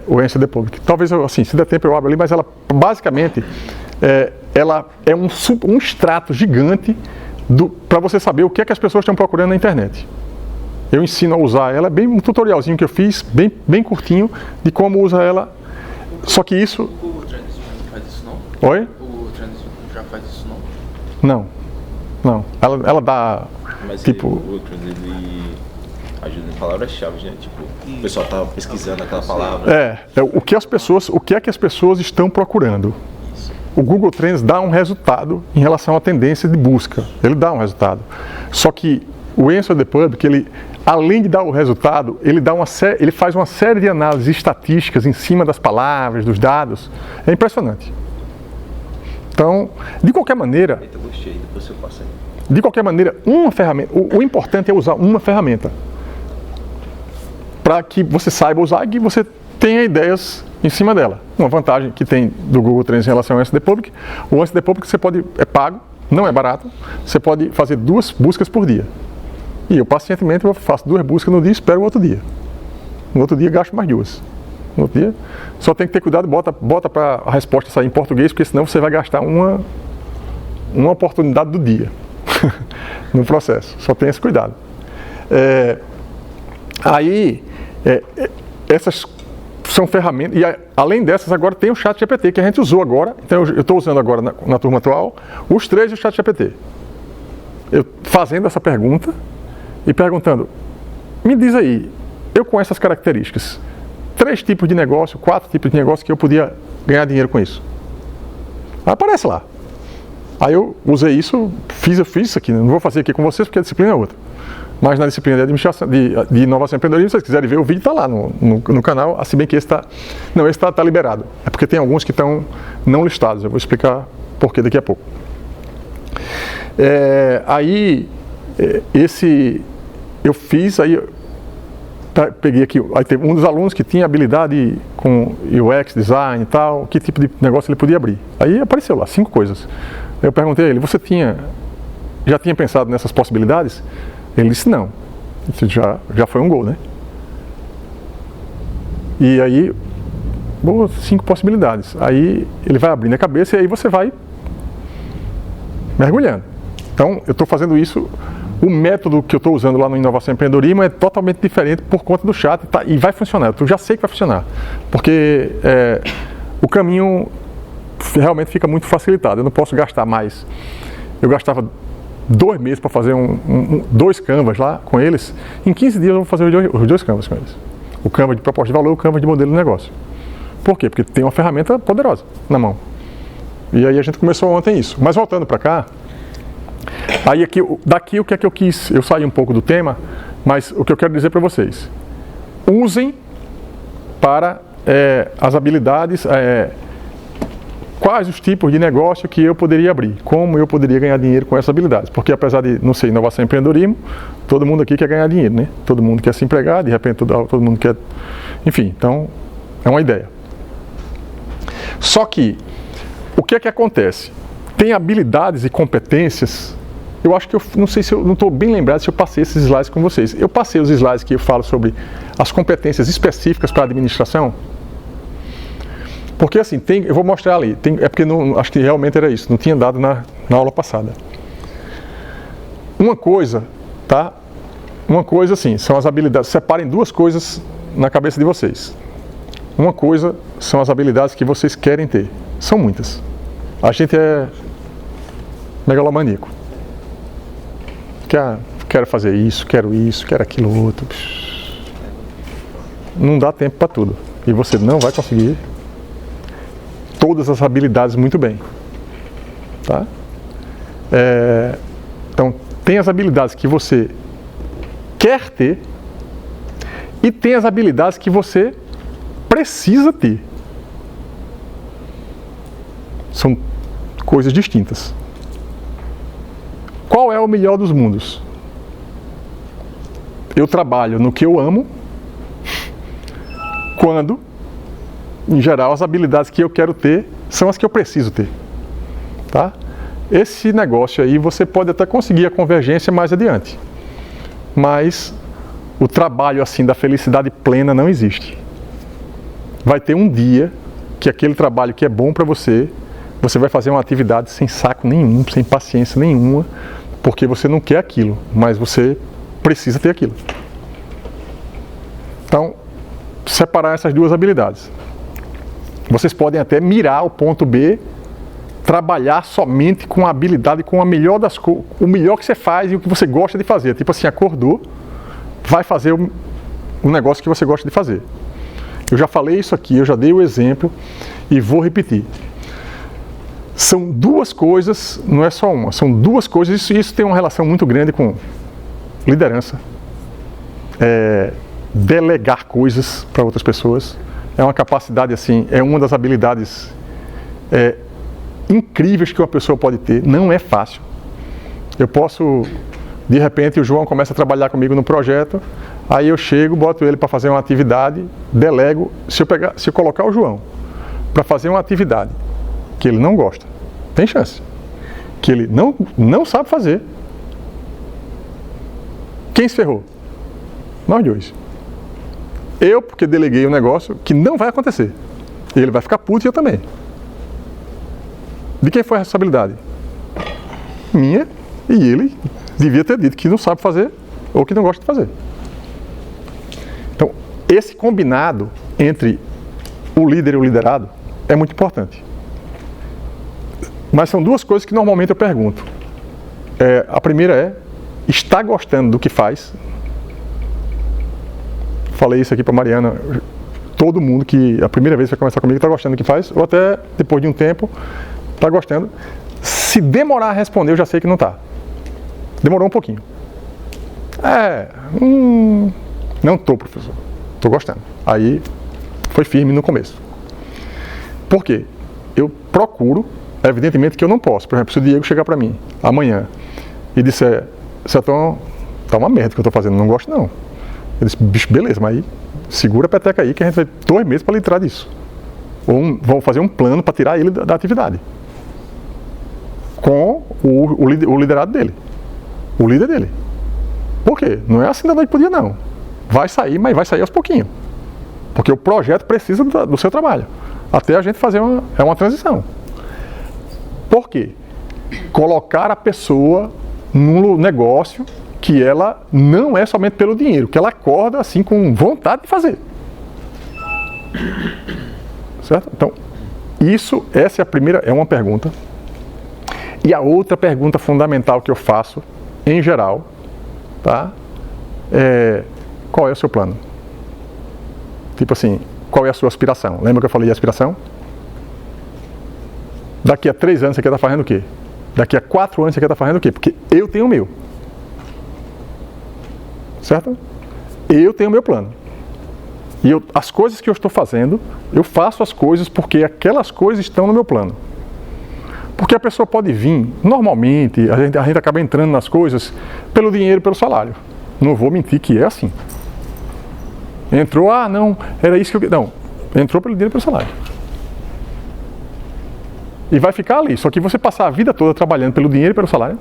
O Answer the Public. Talvez, assim, se der tempo eu abro ali, mas ela, basicamente, ela é um extrato gigante para você saber o que é que as pessoas estão procurando na internet. Eu ensino a usar ela, é bem um tutorialzinho que eu fiz, bem curtinho, de como usa ela. Só que isso... O Google Trends não faz isso não? Oi? O Google Trends já faz isso não? Não. Ela dá, mas tipo... o Google Trends, ele ajuda em palavras-chave, né? Tipo, o pessoal tá pesquisando aquela palavra. O que é que as pessoas estão procurando. O Google Trends dá um resultado em relação à tendência de busca. Ele dá um resultado. Só que o Answer the Public, ele, além de dar o resultado, ele faz uma série de análises estatísticas em cima das palavras, dos dados. É impressionante. Então, de qualquer maneira... Eita, gostei, depois eu passo aí. De qualquer maneira, uma ferramenta... O importante é usar uma ferramenta. Para que você saiba usar e que você tenha ideias em cima dela. Uma vantagem que tem do Google Trends em relação ao Answer the Public, o Answer the Public é pago, não é barato, você pode fazer 2 buscas por dia. E eu pacientemente faço 2 buscas no dia e espero o outro dia. No outro dia gasto mais 2. No outro dia, só tem que ter cuidado, bota para a resposta sair em português, porque senão você vai gastar uma oportunidade do dia no processo. Só tenha esse cuidado. Essas são ferramentas, e além dessas agora tem o ChatGPT que a gente usou agora, então eu estou usando agora na turma atual, os 3 do ChatGPT. Eu fazendo essa pergunta e perguntando, me diz aí, eu com essas características, 3 tipos de negócio, 4 tipos de negócio que eu podia ganhar dinheiro com isso. Aparece lá. Aí eu usei isso, eu fiz isso aqui, não vou fazer aqui com vocês porque a disciplina é outra. Mas na disciplina de administração, de inovação e empreendedorismo, se vocês quiserem ver, o vídeo está lá no canal, assim bem que esse está... Não, esse está liberado. É porque tem alguns que estão não listados. Eu vou explicar por que daqui a pouco. Eu fiz, peguei aqui, aí teve um dos alunos que tinha habilidade com UX, design e tal, que tipo de negócio ele podia abrir. Aí apareceu lá, 5 coisas. Eu perguntei a ele, você já tinha pensado nessas possibilidades? Ele disse não. Isso já foi um gol, né? E aí, 5 possibilidades. Aí ele vai abrindo a cabeça e aí você vai mergulhando. Então, eu estou fazendo isso. O método que eu estou usando lá no Inovação e Empreendedorismo é totalmente diferente por conta do chat e vai funcionar. Eu já sei que vai funcionar. Porque o caminho realmente fica muito facilitado. Eu não posso gastar mais. Eu gastava 2 meses para fazer 2 canvas lá com eles. Em 15 dias eu vou fazer os 2 canvas com eles. O Canva de proposta de valor e o Canva de modelo de negócio. Por quê? Porque tem uma ferramenta poderosa na mão. E aí a gente começou ontem isso. Mas voltando para cá, aí daqui o que é que eu quis? Eu saí um pouco do tema, mas o que eu quero dizer para vocês. Usem para as habilidades, quais os tipos de negócio que eu poderia abrir, como eu poderia ganhar dinheiro com essas habilidades. Porque apesar de não ser inovação e empreendedorismo, todo mundo aqui quer ganhar dinheiro, né? Todo mundo quer se empregar, de repente todo mundo quer... Enfim, então é uma ideia. Só que, o que é que acontece? Tem habilidades e competências, eu acho que não sei se eu não estou bem lembrado se eu passei esses slides com vocês. Eu passei os slides que eu falo sobre as competências específicas para a administração. Porque assim, eu vou mostrar ali, é porque acho que realmente era isso, não tinha dado na aula passada. Uma coisa, tá? Uma coisa assim, são as habilidades, separem duas coisas na cabeça de vocês. Uma coisa são as habilidades que vocês querem ter, são muitas. A gente é megalomaníaco. Quero fazer isso, quero aquilo outro. Não dá tempo para tudo. E você não vai conseguir todas as habilidades muito bem. Tá? Então, tem as habilidades que você quer ter e tem as habilidades que você precisa ter. São coisas distintas. Qual é o melhor dos mundos? Eu trabalho no que eu amo, quando, em geral, as habilidades que eu quero ter são as que eu preciso ter. Tá? Esse negócio aí, você pode até conseguir a convergência mais adiante. Mas o trabalho assim da felicidade plena não existe. Vai ter um dia que aquele trabalho que é bom para você, você vai fazer uma atividade sem saco nenhum, sem paciência nenhuma, porque você não quer aquilo, mas você precisa ter aquilo. Então, separar essas duas habilidades. Vocês podem até mirar o ponto B, trabalhar somente com a habilidade, com a melhor das coisas, o melhor que você faz e o que você gosta de fazer. Tipo assim, acordou, vai fazer o negócio que você gosta de fazer. Eu já falei isso aqui, eu já dei o exemplo e vou repetir. São duas coisas, não é só uma, são duas coisas, isso tem uma relação muito grande com liderança, delegar coisas para outras pessoas, é uma capacidade assim, é uma das habilidades incríveis que uma pessoa pode ter, não é fácil. Eu posso, de repente o João começa a trabalhar comigo no projeto, aí eu chego, boto ele para fazer uma atividade, delego, se eu colocar o João para fazer uma atividade que ele não gosta, tem chance, que ele não sabe fazer, quem se ferrou? Nós dois. Eu, porque deleguei um negócio que não vai acontecer, ele vai ficar puto e eu também. De quem foi a responsabilidade? Minha, e ele devia ter dito que não sabe fazer ou que não gosta de fazer. Então, esse combinado entre o líder e o liderado é muito importante. Mas são duas coisas que normalmente eu pergunto. A primeira é, está gostando do que faz? Falei isso aqui para Mariana. Todo mundo que a primeira vez que vai conversar comigo está gostando do que faz, ou até depois de um tempo está gostando. Se demorar a responder, eu já sei que não está. Demorou um pouquinho. Não estou, professor. Estou gostando. Aí foi firme no começo. Por quê? Eu procuro, evidentemente que eu não posso. Por exemplo, se o Diego chegar para mim amanhã e disser, Sertão, tá uma merda que eu estou fazendo, não gosto não. Eu disse, bicho, beleza, mas aí segura a peteca aí que a gente vai 2 meses para lhe tirar disso. Ou vamos fazer um plano para tirar ele da atividade. Com o liderado dele. O líder dele. Por quê? Não é assim da noite pro dia não. Vai sair, mas vai sair aos pouquinhos. Porque o projeto precisa do seu trabalho. Até a gente fazer uma transição. Por quê? Colocar a pessoa num negócio que ela não é somente pelo dinheiro, que ela acorda assim com vontade de fazer. Certo? Então, essa é a primeira, é uma pergunta. E a outra pergunta fundamental que eu faço, em geral, tá? Qual é o seu plano? Tipo assim, qual é a sua aspiração? Lembra que eu falei de aspiração? Daqui a 3 anos você quer estar fazendo o quê? Daqui a 4 anos você quer estar fazendo o quê? Porque eu tenho o meu. Certo? Eu tenho o meu plano. E as coisas que eu estou fazendo, eu faço as coisas porque aquelas coisas estão no meu plano. Porque a pessoa pode vir, normalmente, a gente acaba entrando nas coisas pelo dinheiro e pelo salário. Não vou mentir que é assim. Entrou, não, era isso que eu... Não, entrou pelo dinheiro e pelo salário. E vai ficar ali. Só que você passar a vida toda trabalhando pelo dinheiro e pelo salário,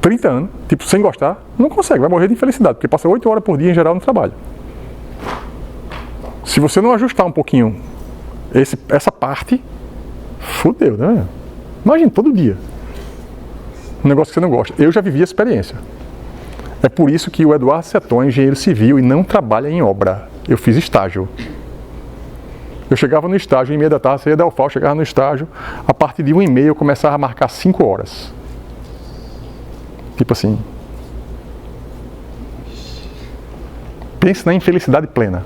30 anos, tipo, sem gostar, não consegue, vai morrer de infelicidade, porque passa 8 horas por dia em geral no trabalho. Se você não ajustar um pouquinho essa parte, fudeu, né? Imagina, todo dia. Um negócio que você não gosta. Eu já vivi a experiência. É por isso que o Eduardo Seton é engenheiro civil e não trabalha em obra. Eu fiz estágio. Eu chegava no estágio, em meia da tarde, saía da UFAL, chegava no estágio, a partir de 1h30 eu começava a marcar 5 horas. Tipo assim. Pense na infelicidade plena.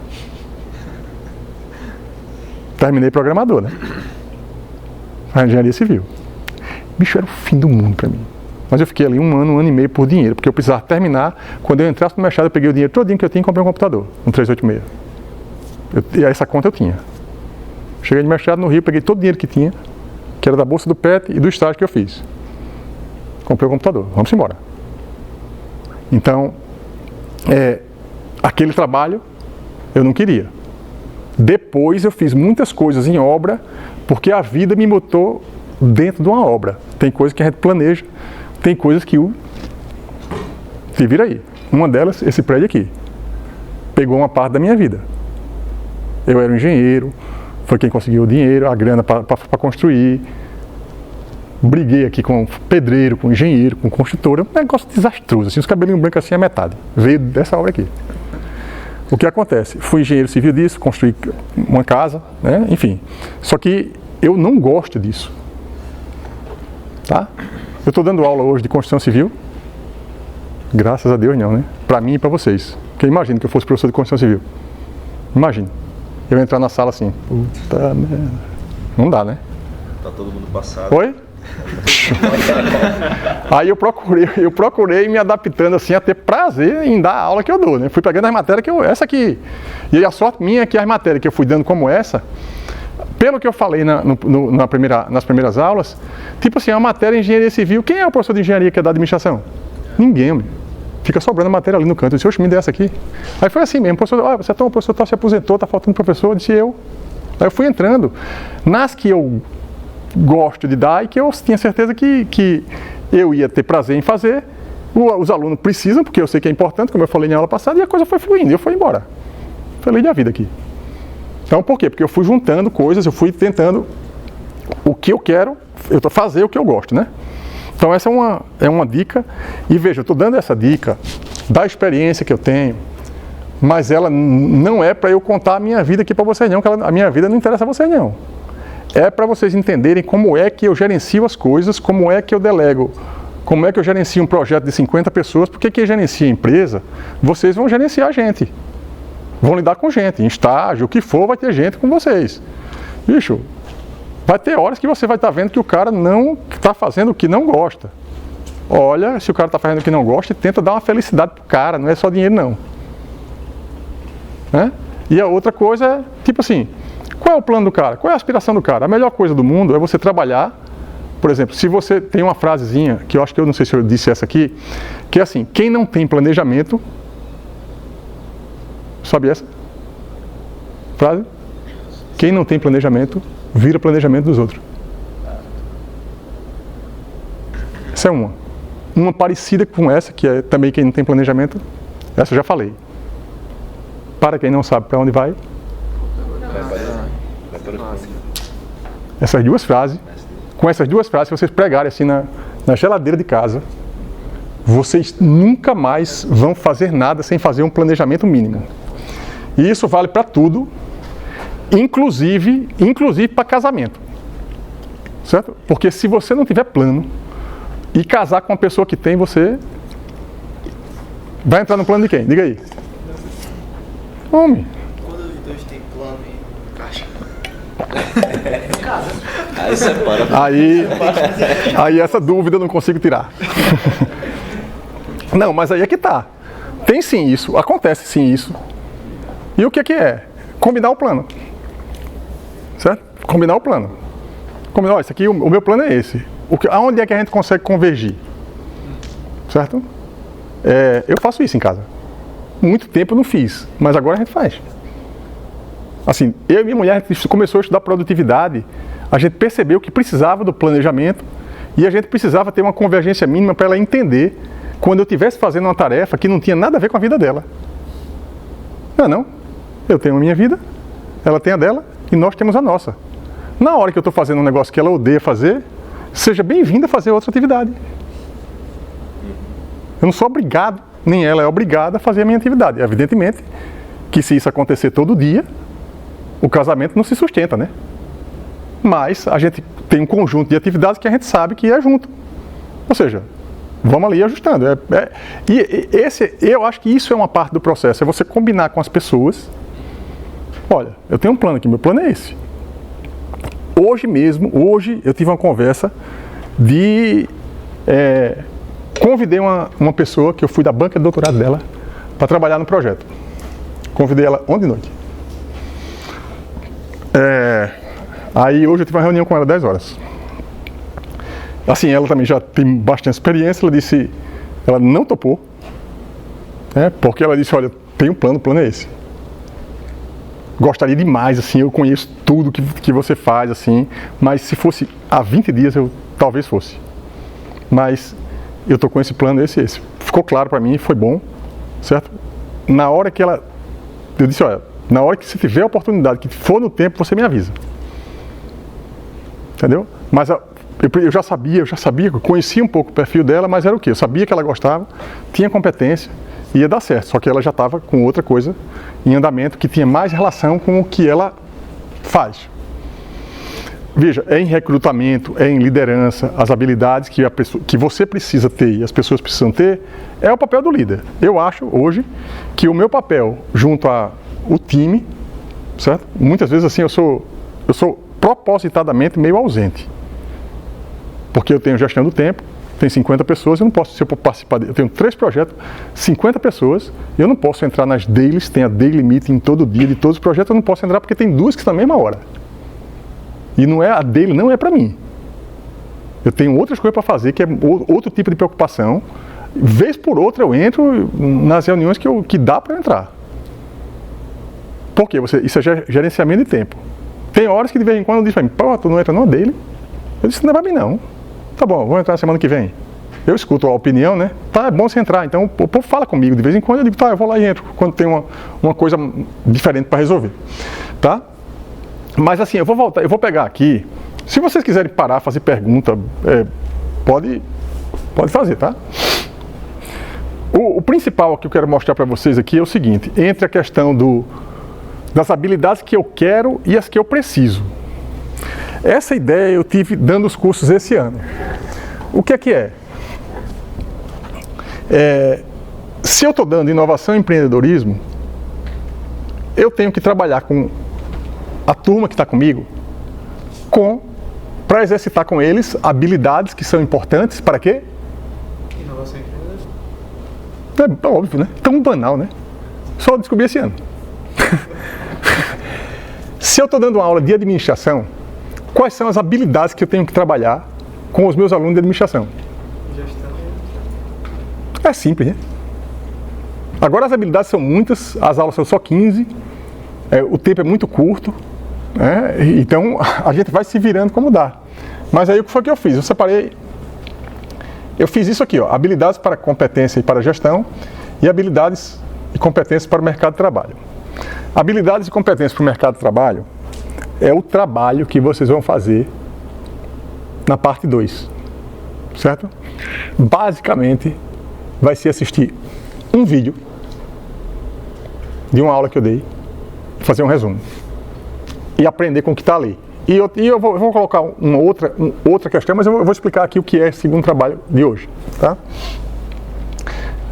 Terminei programador, né? A engenharia civil. Bicho, era o fim do mundo pra mim. Mas eu fiquei ali 1 ano, 1 ano e meio por dinheiro, porque eu precisava terminar. Quando eu entrasse no mercado, eu peguei o dinheiro todinho que eu tinha e comprei um computador, um 386. E essa conta eu tinha. Cheguei de mercado no Rio, peguei todo o dinheiro que tinha, que era da bolsa do PET e do estágio que eu fiz. Comprei o computador, vamos embora. Então, aquele trabalho eu não queria. Depois eu fiz muitas coisas em obra, porque a vida me botou dentro de uma obra. Tem coisas que a gente planeja, tem coisas que se vira aí. Uma delas, esse prédio aqui, pegou uma parte da minha vida. Eu era um engenheiro, foi quem conseguiu o dinheiro, a grana para construir. Briguei aqui com pedreiro, com engenheiro, com construtor, um negócio desastroso, assim, os cabelinhos brancos assim a metade. Veio dessa obra aqui. O que acontece? Fui engenheiro civil disso, construí uma casa, né? Enfim. Só que eu não gosto disso. Tá? Eu estou dando aula hoje de construção civil. Graças a Deus não, né? Para mim e para vocês. Porque imagina que eu fosse professor de construção civil. Imagina. Eu entrar na sala assim. Puta merda. Não dá, né? Tá todo mundo passado. Oi? Aí eu procurei me adaptando assim a ter prazer em dar a aula que eu dou, né? Fui pegando as matérias essa aqui. E a sorte minha é que as matérias que eu fui dando como essa, pelo que eu falei nas primeiras aulas, tipo assim, a matéria de engenharia civil, quem é o professor de engenharia que é da administração? Ninguém, meu. Fica sobrando a matéria ali no canto. Eu disse, oxe, me dê essa aqui. Aí foi assim mesmo, professor, você o professor se aposentou, tá faltando professor, eu disse eu. Aí eu fui entrando nas que eu gosto de dar e que eu tinha certeza que eu ia ter prazer em fazer. Os alunos precisam, porque eu sei que é importante, como eu falei na aula passada, e a coisa foi fluindo, e eu fui embora. Feliz da vida aqui. Então, por quê? Porque eu fui juntando coisas, eu fui tentando o que eu quero, fazer o que eu gosto, né? Então, essa é uma dica. E veja, eu estou dando essa dica da experiência que eu tenho, mas ela não é para eu contar a minha vida aqui para vocês, não, que a minha vida não interessa a vocês, não. É para vocês entenderem como é que eu gerencio as coisas, como é que eu delego, como é que eu gerencio um projeto de 50 pessoas, porque quem gerencia a empresa, vocês vão gerenciar a gente. Vão lidar com gente, em estágio, o que for, vai ter gente com vocês. Bicho, vai ter horas que você vai estar vendo que o cara não está fazendo o que não gosta. Olha, se o cara está fazendo o que não gosta, tenta dar uma felicidade pro cara, não é só dinheiro não. Né? E a outra coisa é, tipo assim, qual é o plano do cara? Qual é a aspiração do cara? A melhor coisa do mundo é você trabalhar, por exemplo, se você tem uma frasezinha, que eu acho que eu não sei se eu disse essa aqui, que é assim, quem não tem planejamento, sabe essa frase? Quem não tem planejamento, vira planejamento dos outros. Essa é uma. Uma parecida com essa, que é também quem não tem planejamento, essa eu já falei. Para quem não sabe para onde vai. Essas duas frases, com essas duas frases, se vocês pregarem assim na geladeira de casa, vocês nunca mais vão fazer nada sem fazer um planejamento mínimo. E isso vale para tudo, inclusive para casamento. Certo? Porque se você não tiver plano e casar com uma pessoa que tem, você vai entrar no plano de quem? Diga aí. Homem. Quando os dois têm plano e caixa. Aí separa. Aí essa dúvida eu não consigo tirar. Não, mas aí é que tá. Tem sim isso, acontece sim isso. E o que é? Combinar o plano. Certo? Combinar o plano. Combinou? Isso aqui, o meu plano é esse. Aonde é que a gente consegue convergir? Certo? Eu faço isso em casa. Muito tempo eu não fiz, mas agora a gente faz. Assim, eu e minha mulher, a gente começou a estudar produtividade, a gente percebeu que precisava do planejamento e a gente precisava ter uma convergência mínima para ela entender quando eu estivesse fazendo uma tarefa que não tinha nada a ver com a vida dela. Não. Eu tenho a minha vida, ela tem a dela e nós temos a nossa. Na hora que eu estou fazendo um negócio que ela odeia fazer, seja bem-vinda a fazer outra atividade. Eu não sou obrigado, nem ela é obrigada a fazer a minha atividade. Evidentemente que se isso acontecer todo dia, o casamento não se sustenta, né? Mas a gente tem um conjunto de atividades que a gente sabe que é junto. Ou seja, vamos ali ajustando. Eu acho que isso é uma parte do processo, é você combinar com as pessoas. Olha, eu tenho um plano aqui, meu plano é esse. Hoje eu tive uma conversa de... convidei uma pessoa que eu fui da banca de doutorado dela para trabalhar no projeto. Convidei ela ontem de noite. Aí hoje eu tive uma reunião com ela 10 horas. Assim, ela também já tem bastante experiência, ela não topou, porque ela disse, olha, tem um plano, o plano é esse. Gostaria demais, assim, eu conheço tudo que você faz, assim, mas se fosse há 20 dias eu talvez fosse. Mas eu estou com esse plano, esse. Ficou claro para mim, foi bom, certo? Na hora que eu disse, olha, na hora que você tiver a oportunidade, que for no tempo, você me avisa. Entendeu? Mas eu já sabia, eu conhecia um pouco o perfil dela, mas era o quê? Eu sabia que ela gostava, tinha competência, ia dar certo, só que ela já estava com outra coisa em andamento que tinha mais relação com o que ela faz. Veja, é em recrutamento, é em liderança, as habilidades que você precisa ter e as pessoas precisam ter, é o papel do líder. Eu acho hoje que o meu papel junto ao time, certo? Muitas vezes assim eu sou propositadamente meio ausente. Porque eu tenho gestão do tempo, tem 50 pessoas, eu não posso, se eu participar, eu tenho 3 projetos, 50 pessoas, eu não posso entrar nas dailies, tem a daily meeting todo dia de todos os projetos, eu não posso entrar porque tem 2 que estão na mesma hora. E a daily não é para mim. Eu tenho outras coisas para fazer, que é outro tipo de preocupação. Vez por outra eu entro nas reuniões que dá para entrar. Por quê? Isso é gerenciamento de tempo. Tem horas que de vez em quando eu digo para mim, pô, tu não entra numa daily? Eu disse, não é para mim não. Tá bom, vou entrar na semana que vem. Eu escuto a opinião, né? Tá, é bom você entrar. Então o povo fala comigo. De vez em quando eu digo, tá, eu vou lá e entro. Quando tem uma coisa diferente para resolver. Tá? Mas assim, eu vou pegar aqui. Se vocês quiserem parar, fazer pergunta, pode fazer, tá? O principal que eu quero mostrar para vocês aqui é o seguinte. Entre a questão das habilidades que eu quero e as que eu preciso. Essa ideia eu tive dando os cursos esse ano. O que é? Se eu estou dando inovação e empreendedorismo, eu tenho que trabalhar com a turma que está comigo para exercitar com eles habilidades que são importantes para quê? Inovação e empreendedorismo. É óbvio, né? Tão banal, né? Só descobri esse ano. Se eu estou dando uma aula de administração, quais são as habilidades que eu tenho que trabalhar com os meus alunos de administração? Gestão. É simples, né? Agora as habilidades são muitas, as aulas são só 15, o tempo é muito curto, né? Então a gente vai se virando como dá. Mas aí o que foi que eu fiz? Eu fiz isso aqui, ó, habilidades para competência e para gestão e habilidades e competências para o mercado de trabalho. Habilidades e competências para o mercado de trabalho é o trabalho que vocês vão fazer na parte 2, certo? Basicamente, vai ser assistir um vídeo de uma aula que eu dei, fazer um resumo e aprender com o que está ali. E eu vou colocar uma outra questão, mas eu vou explicar aqui o que é esse segundo trabalho de hoje, tá?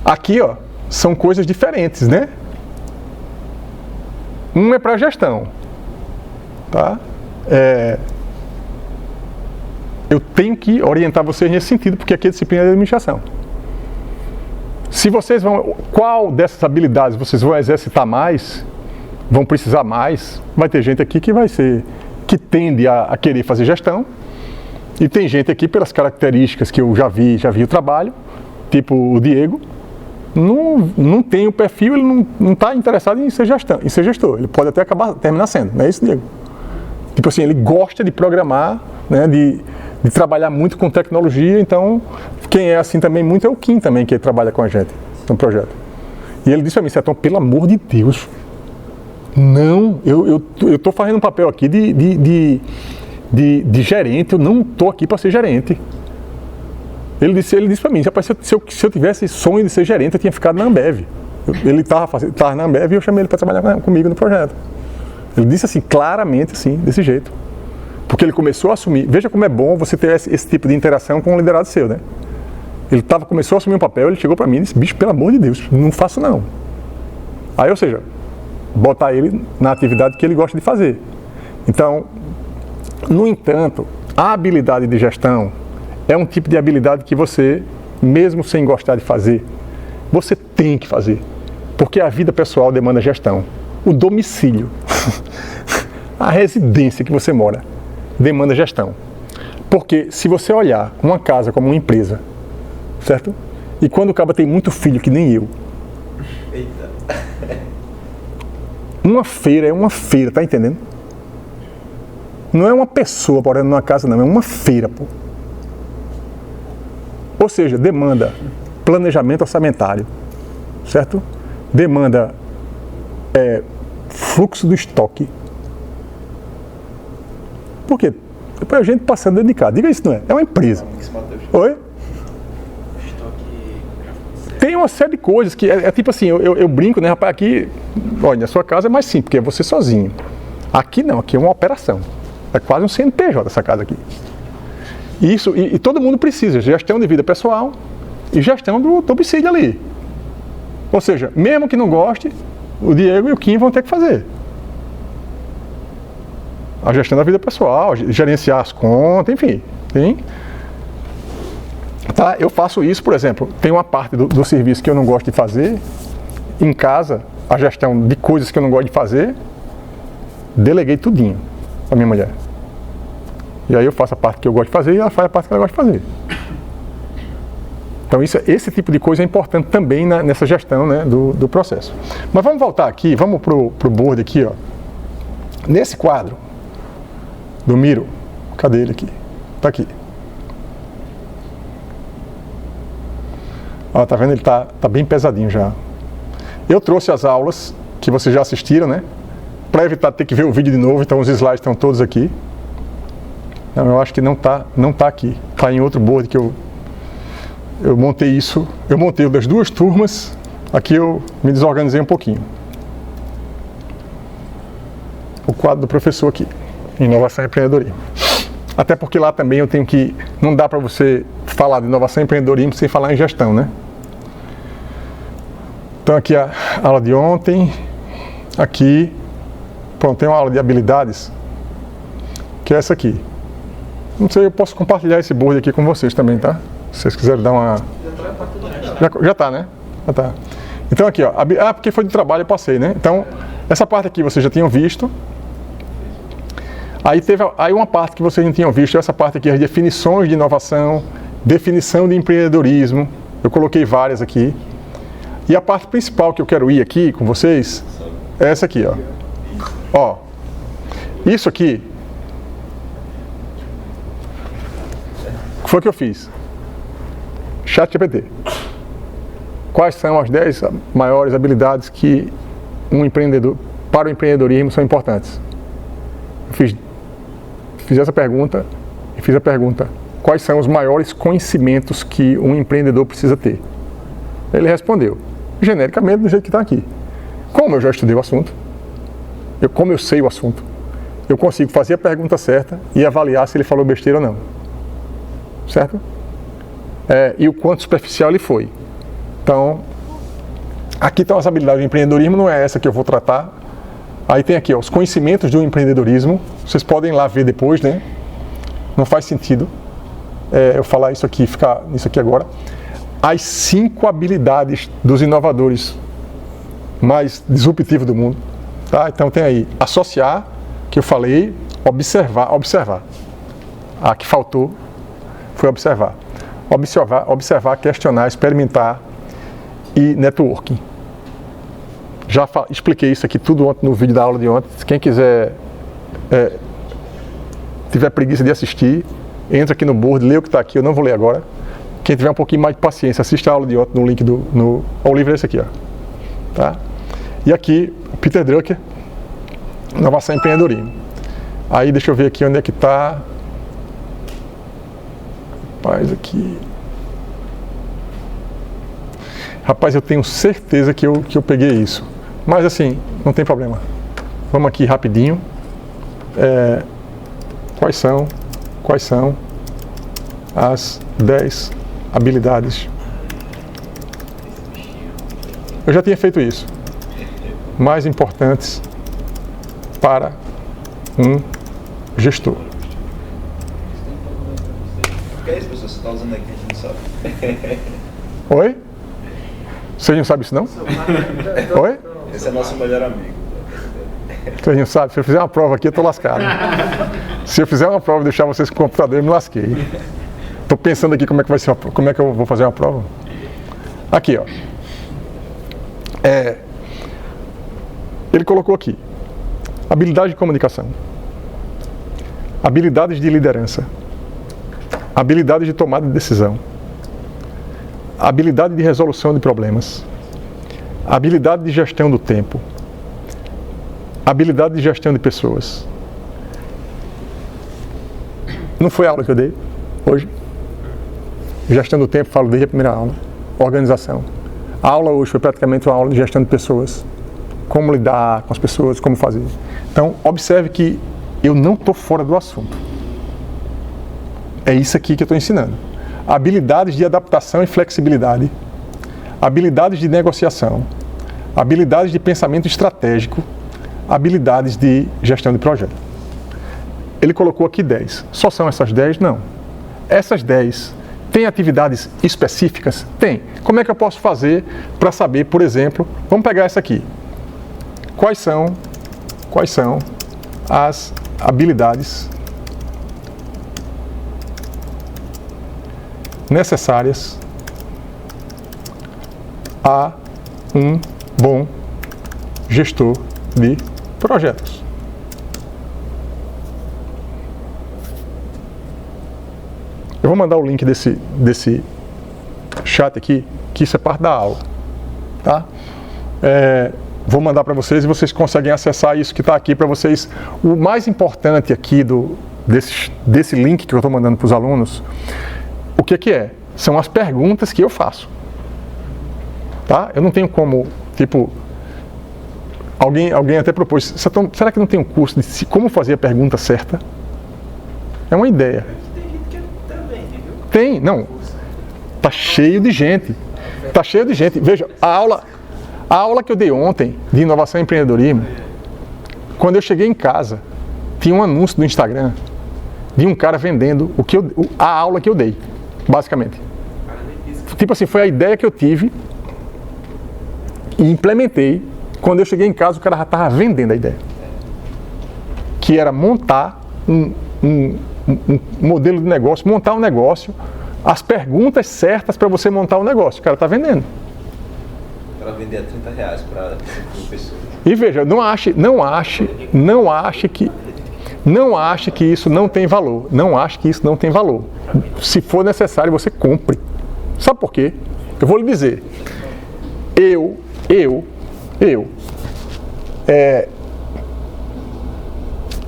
Aqui, ó, são coisas diferentes, né? Um é para gestão, tá? Eu tenho que orientar vocês nesse sentido, porque aqui é disciplina de administração. Se vocês qual dessas habilidades vocês vão exercitar mais, vão precisar mais, vai ter gente aqui que tende a querer fazer gestão, E tem gente aqui, pelas características que eu já vi o trabalho, tipo o Diego, não tem o perfil, ele não está interessado em ser gestor. Ele pode até terminar sendo, não é isso, Diego? Tipo assim, ele gosta de programar, né, de trabalhar muito com tecnologia, então quem é assim também muito é o Kim também, que trabalha com a gente no projeto. E ele disse para mim, Sertão, pelo amor de Deus, não, eu estou fazendo um papel aqui de gerente, eu não estou aqui para ser gerente. Ele disse para mim, rapaz, se eu tivesse sonho de ser gerente, eu tinha ficado na Ambev. Ele estava na Ambev e eu chamei ele para trabalhar comigo no projeto. Ele disse assim, claramente assim, desse jeito. Porque ele começou a assumir, veja como é bom você ter esse tipo de interação com um liderado seu, né? Ele começou a assumir um papel, ele chegou para mim e disse, bicho, pelo amor de Deus, não faço não. Aí, ou seja, botar ele na atividade que ele gosta de fazer. Então, no entanto, a habilidade de gestão é um tipo de habilidade que você, mesmo sem gostar de fazer, você tem que fazer. Porque a vida pessoal demanda gestão. O domicílio, a residência que você mora, demanda gestão. Porque se você olhar uma casa como uma empresa, certo? E quando o cara tem muito filho, que nem eu, uma feira é uma feira, tá entendendo? Não é uma pessoa morando numa casa, não, é uma feira, pô. Ou seja, demanda planejamento orçamentário, certo? Demanda fluxo do estoque. Por quê? Depois a gente passando dentro de casa. Diga isso, não é? É uma empresa. Oi? Tem uma série de coisas que é tipo assim, eu brinco, né, rapaz, aqui, olha, na sua casa é mais simples, porque é você sozinho. Aqui não, aqui é uma operação. É quase um CNPJ essa casa aqui. Isso, e todo mundo precisa, gestão de vida pessoal e gestão do domicílio ali. Ou seja, mesmo que não goste, o Diego e o Kim vão ter que fazer. A gestão da vida pessoal, gerenciar as contas, enfim. Tem. Tá? Eu faço isso, por exemplo, tem uma parte do serviço que eu não gosto de fazer, em casa, a gestão de coisas que eu não gosto de fazer, deleguei tudinho para minha mulher. E aí eu faço a parte que eu gosto de fazer e ela faz a parte que ela gosta de fazer. Então esse tipo de coisa é importante também nessa gestão, né, do processo. Mas vamos voltar aqui, vamos pro board aqui, ó. Nesse quadro do Miro, cadê ele aqui? Tá aqui. Ó, tá vendo? Ele tá bem pesadinho já. Eu trouxe as aulas que vocês já assistiram, né? Para evitar ter que ver o vídeo de novo, então os slides estão todos aqui. Não, eu acho que não tá aqui. Tá em outro board que eu montei isso. Eu montei o das duas turmas. Aqui eu me desorganizei um pouquinho. O quadro do professor aqui, inovação e empreendedorismo. Até porque lá também eu tenho que... Não dá para você falar de inovação e empreendedorismo sem falar em gestão, né? Então aqui a aula de ontem. Aqui, pronto, tem uma aula de habilidades, que é essa aqui. Não sei, eu posso compartilhar esse board aqui com vocês também, tá? Se vocês quiserem dar uma... Já tá, né? Já tá. Então aqui, ó. Porque foi de trabalho, eu passei, né? Então, essa parte aqui vocês já tinham visto. Aí teve uma parte que vocês não tinham visto, essa parte aqui, as definições de inovação, definição de empreendedorismo. Eu coloquei várias aqui. E a parte principal que eu quero ir aqui com vocês é essa aqui, ó. Ó, isso aqui foi o que eu fiz. ChatGPT. Quais são as 10 maiores habilidades que para o empreendedorismo são importantes? Eu fiz essa pergunta e fiz a pergunta: quais são os maiores conhecimentos que um empreendedor precisa ter? Ele respondeu, genericamente, do jeito que está aqui. Como eu já estudei o assunto, como eu sei o assunto, eu consigo fazer a pergunta certa e avaliar se ele falou besteira ou não. Certo? E o quanto superficial ele foi. Então, aqui estão as habilidades do empreendedorismo, não é essa que eu vou tratar. Aí tem aqui, ó, os conhecimentos do empreendedorismo. Vocês podem ir lá ver depois, né? Não faz sentido eu falar isso aqui, ficar nisso aqui agora. As 5 habilidades dos inovadores mais disruptivos do mundo. Tá? Então tem aí associar, que eu falei, observar. A que faltou foi observar. Observar, questionar, experimentar e networking. Já expliquei isso aqui tudo ontem no vídeo da aula de ontem. Quem quiser, tiver preguiça de assistir, entra aqui no board, lê o que está aqui, eu não vou ler agora. Quem tiver um pouquinho mais de paciência, assista a aula de ontem no link o livro é esse aqui, ó. Tá? E aqui, Peter Drucker, Inovação e Empreendedorismo. Aí deixa eu ver aqui onde é que está. Rapaz, aqui. Rapaz, eu tenho certeza que eu peguei isso. Mas assim, não tem problema. Vamos aqui rapidinho. Quais são as 10 habilidades? Eu já tinha feito isso. Mais importantes para um gestor. O que é isso, professor? Você está usando aqui, a gente não sabe. Oi? Vocês não sabem isso, não? Oi? Esse é nosso melhor amigo. Vocês não sabem? Se eu fizer uma prova aqui, eu estou lascado. Se eu fizer uma prova e deixar vocês com o computador, eu me lasquei. Estou pensando aqui como é que eu vou fazer uma prova. Aqui, ó. Ele colocou aqui. Habilidade de comunicação. Habilidades de liderança. Habilidade de tomada de decisão. Habilidade de resolução de problemas. Habilidade de gestão do tempo. Habilidade de gestão de pessoas. Não foi a aula que eu dei hoje? Gestão do tempo, falo desde a primeira aula. Organização. A aula hoje foi praticamente uma aula de gestão de pessoas. Como lidar com as pessoas, como fazer. Então, observe que eu não estou fora do assunto. É isso aqui que eu estou ensinando. Habilidades de adaptação e flexibilidade. Habilidades de negociação. Habilidades de pensamento estratégico. Habilidades de gestão de projeto. Ele colocou aqui 10. Só são essas 10? Não. Essas 10 têm atividades específicas? Tem. Como é que eu posso fazer para saber, por exemplo, vamos pegar essa aqui. Quais são as habilidades necessárias a um bom gestor de projetos? Eu vou mandar o link desse chat aqui, que isso é parte da aula, tá? Vou mandar para vocês e vocês conseguem acessar isso que está aqui para vocês. O mais importante aqui desse link que eu estou mandando para os alunos, o que é? São as perguntas que eu faço. Tá? Eu não tenho como, tipo, alguém até propôs, será que não tem um curso de como fazer a pergunta certa? É uma ideia. Tem gente que também, viu? Tem, não. Tá cheio de gente. Tá cheio de gente. Veja, a aula que eu dei ontem de inovação e empreendedorismo, quando eu cheguei em casa, tinha um anúncio no Instagram de um cara vendendo a aula que eu dei, basicamente. Tipo assim, foi a ideia que eu tive e implementei. Quando eu cheguei em casa, o cara já estava vendendo a ideia. Que era montar um modelo de negócio, montar um negócio, as perguntas certas para você montar um negócio. O cara está vendendo. Para vender a R$30 para 5 pessoas. E veja, não ache que isso não tem valor. Não ache que isso não tem valor. Se for necessário, você compre. Sabe por quê? Eu vou lhe dizer. Eu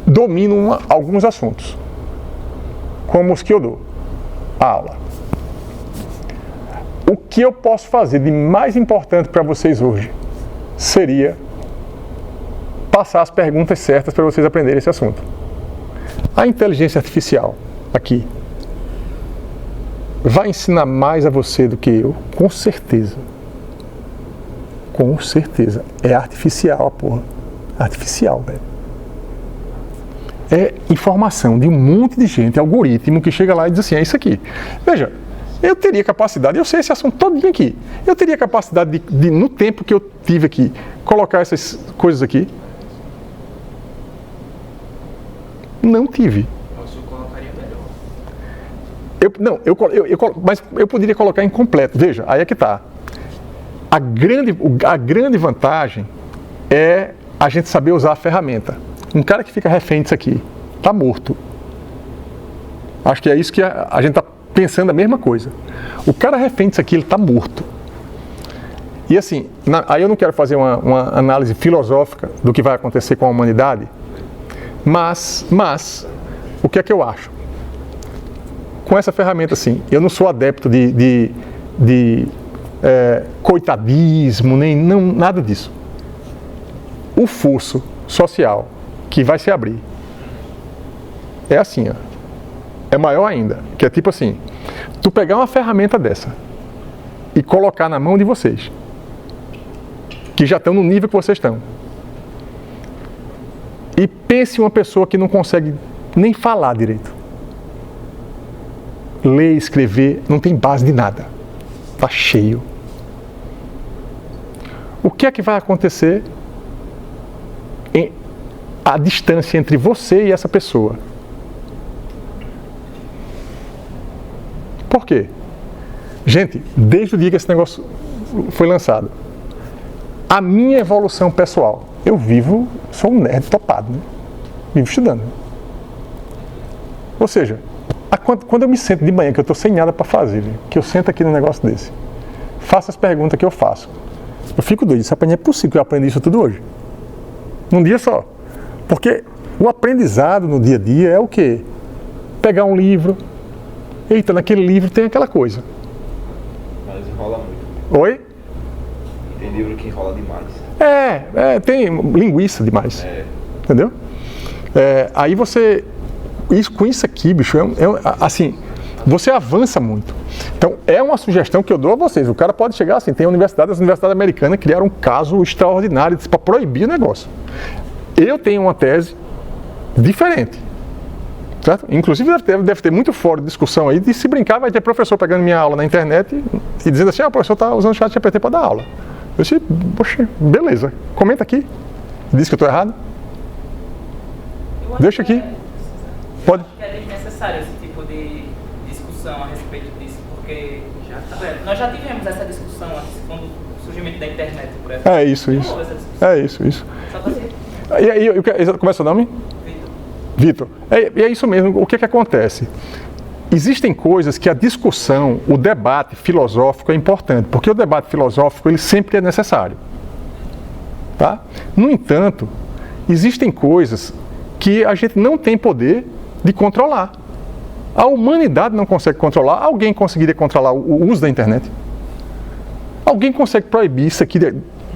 domino alguns assuntos, como os que eu dou a aula. O que eu posso fazer de mais importante para vocês hoje seria passar as perguntas certas para vocês aprenderem esse assunto. A inteligência artificial, aqui, vai ensinar mais a você do que eu, com certeza. Com certeza. É artificial a porra. Artificial, velho. É informação de um monte de gente, algoritmo, que chega lá e diz assim, é isso aqui. Veja, eu teria capacidade, eu sei esse assunto todinho aqui, eu teria capacidade de, no tempo que eu tive aqui, colocar essas coisas aqui. Não tive. O senhor colocaria melhor. Mas eu poderia colocar incompleto. Veja, aí é que está. A grande vantagem é a gente saber usar a ferramenta. Um cara que fica refém disso aqui está morto. Acho que é isso que a gente está pensando a mesma coisa. O cara refém disso aqui, ele está morto. E assim, aí eu não quero fazer uma análise filosófica do que vai acontecer com a humanidade, mas o que é que eu acho? Com essa ferramenta, assim, eu não sou adepto de coitadismo, nada disso. O fosso social que vai se abrir é assim, ó, é maior ainda, que é tipo assim, tu pegar uma ferramenta dessa e colocar na mão de vocês, que já estão no nível que vocês estão, e pense uma pessoa que não consegue nem falar direito, ler, escrever, não tem base de nada, está cheio. O que é que vai acontecer a distância entre você e essa pessoa? Por quê? Gente, desde o dia que esse negócio foi lançado, a minha evolução pessoal, eu sou um nerd topado, né? Vivo estudando. Ou seja, quando eu me sento de manhã, que eu estou sem nada para fazer, que eu sento aqui num negócio desse, faço as perguntas que eu faço, eu fico doido, não é possível que eu aprenda isso tudo hoje. Num dia só. Porque o aprendizado no dia a dia é o quê? Pegar um livro, eita, naquele livro tem aquela coisa. Mas enrola muito. Oi? Tem livro que enrola demais. Tem linguiça demais. Entendeu? Aí você, com isso aqui, bicho, assim, você avança muito. Então, é uma sugestão que eu dou a vocês. O cara pode chegar assim, as universidades americanas criaram um caso extraordinário para proibir o negócio. Eu tenho uma tese diferente. Certo? Inclusive deve ter muito fora de discussão aí, de se brincar, vai ter professor pegando minha aula na internet e dizendo assim, o professor está usando o chat GPT para dar aula. Eu disse, poxa, beleza, comenta aqui. Diz que eu estou errado. Deixa aqui. Pode. É desnecessário esse tipo de discussão a respeito disso, porque nós já tivemos essa discussão antes, quando o surgimento da internet, por exemplo. É isso. É isso. Só para ser. E aí, como é seu nome? Vitor. E é isso mesmo, o que acontece? Existem coisas que a discussão, o debate filosófico é importante, porque o debate filosófico ele sempre é necessário. Tá? No entanto, existem coisas que a gente não tem poder de controlar. A humanidade não consegue controlar. Alguém conseguiria controlar o uso da internet? Alguém consegue proibir isso aqui,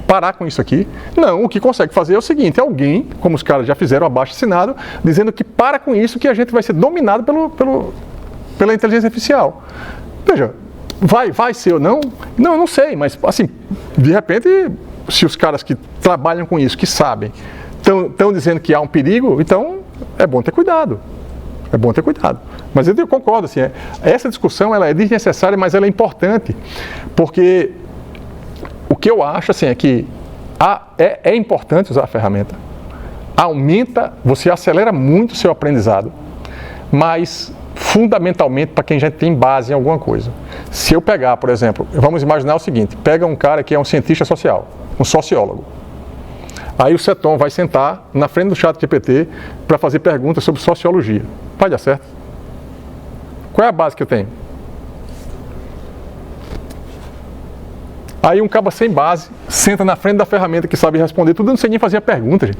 parar com isso aqui? Não, o que consegue fazer é o seguinte, alguém, como os caras já fizeram abaixo-assinado, dizendo que para com isso que a gente vai ser dominado pela inteligência artificial. Veja, vai ser ou não? Não, eu não sei, mas assim, de repente, se os caras que trabalham com isso, que sabem, estão dizendo que há um perigo, então é bom ter cuidado. É bom ter cuidado. Mas eu concordo, assim, essa discussão ela é desnecessária, mas ela é importante, porque o que eu acho assim, é que é importante usar a ferramenta. Você acelera muito o seu aprendizado, mas fundamentalmente para quem já tem base em alguma coisa. Se eu pegar, por exemplo, vamos imaginar o seguinte, pega um cara que é um cientista social, um sociólogo. Aí o Seton vai sentar na frente do chat GPT para fazer perguntas sobre sociologia. Vai dar certo? Qual é a base que eu tenho? Aí um cabo sem base senta na frente da ferramenta que sabe responder tudo, eu não sei nem fazer a pergunta, gente.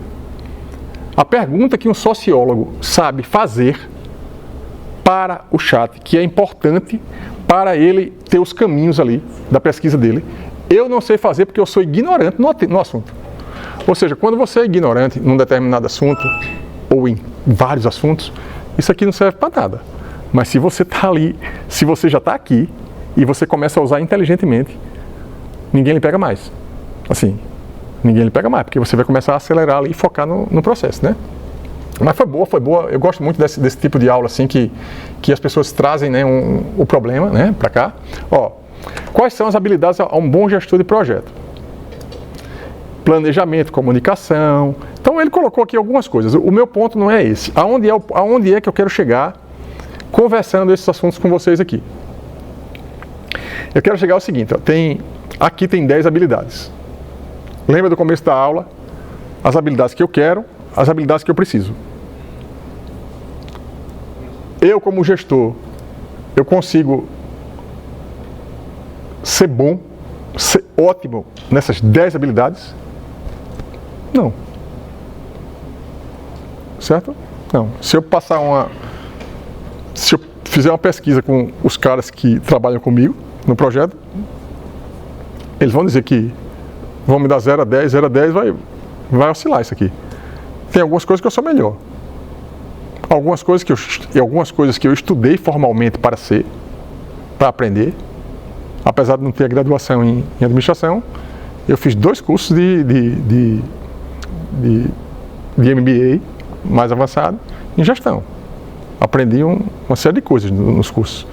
A pergunta que um sociólogo sabe fazer para o chat, que é importante para ele ter os caminhos ali da pesquisa dele, eu não sei fazer porque eu sou ignorante no assunto. Ou seja, quando você é ignorante num determinado assunto, ou em vários assuntos, isso aqui não serve para nada. Mas se você está ali, se você já está aqui, e você começa a usar inteligentemente, ninguém lhe pega mais. Assim, ninguém lhe pega mais, porque você vai começar a acelerar ali e focar no processo, né? Mas foi boa. Eu gosto muito desse tipo de aula, assim, que as pessoas trazem, né, o problema, né, para cá. Ó, quais são as habilidades a um bom gestor de projeto? Planejamento, comunicação. Então ele colocou aqui algumas coisas. O meu ponto não é esse. Aonde é que eu quero chegar conversando esses assuntos com vocês aqui. Eu quero chegar ao seguinte, ó, aqui tem 10 habilidades. Lembra do começo da aula? As habilidades que eu quero, as habilidades que eu preciso. Eu, como gestor, eu consigo ser bom, ser ótimo nessas 10 habilidades? Não. Certo? Não. Se eu fizer uma pesquisa com os caras que trabalham comigo no projeto, eles vão dizer que vão me dar 0 a 10, vai oscilar isso aqui. Tem algumas coisas que eu sou melhor. Algumas coisas que eu estudei formalmente para aprender. Apesar de não ter a graduação em administração, eu fiz 2 cursos de MBA mais avançado em gestão. Aprendi uma série de coisas nos cursos.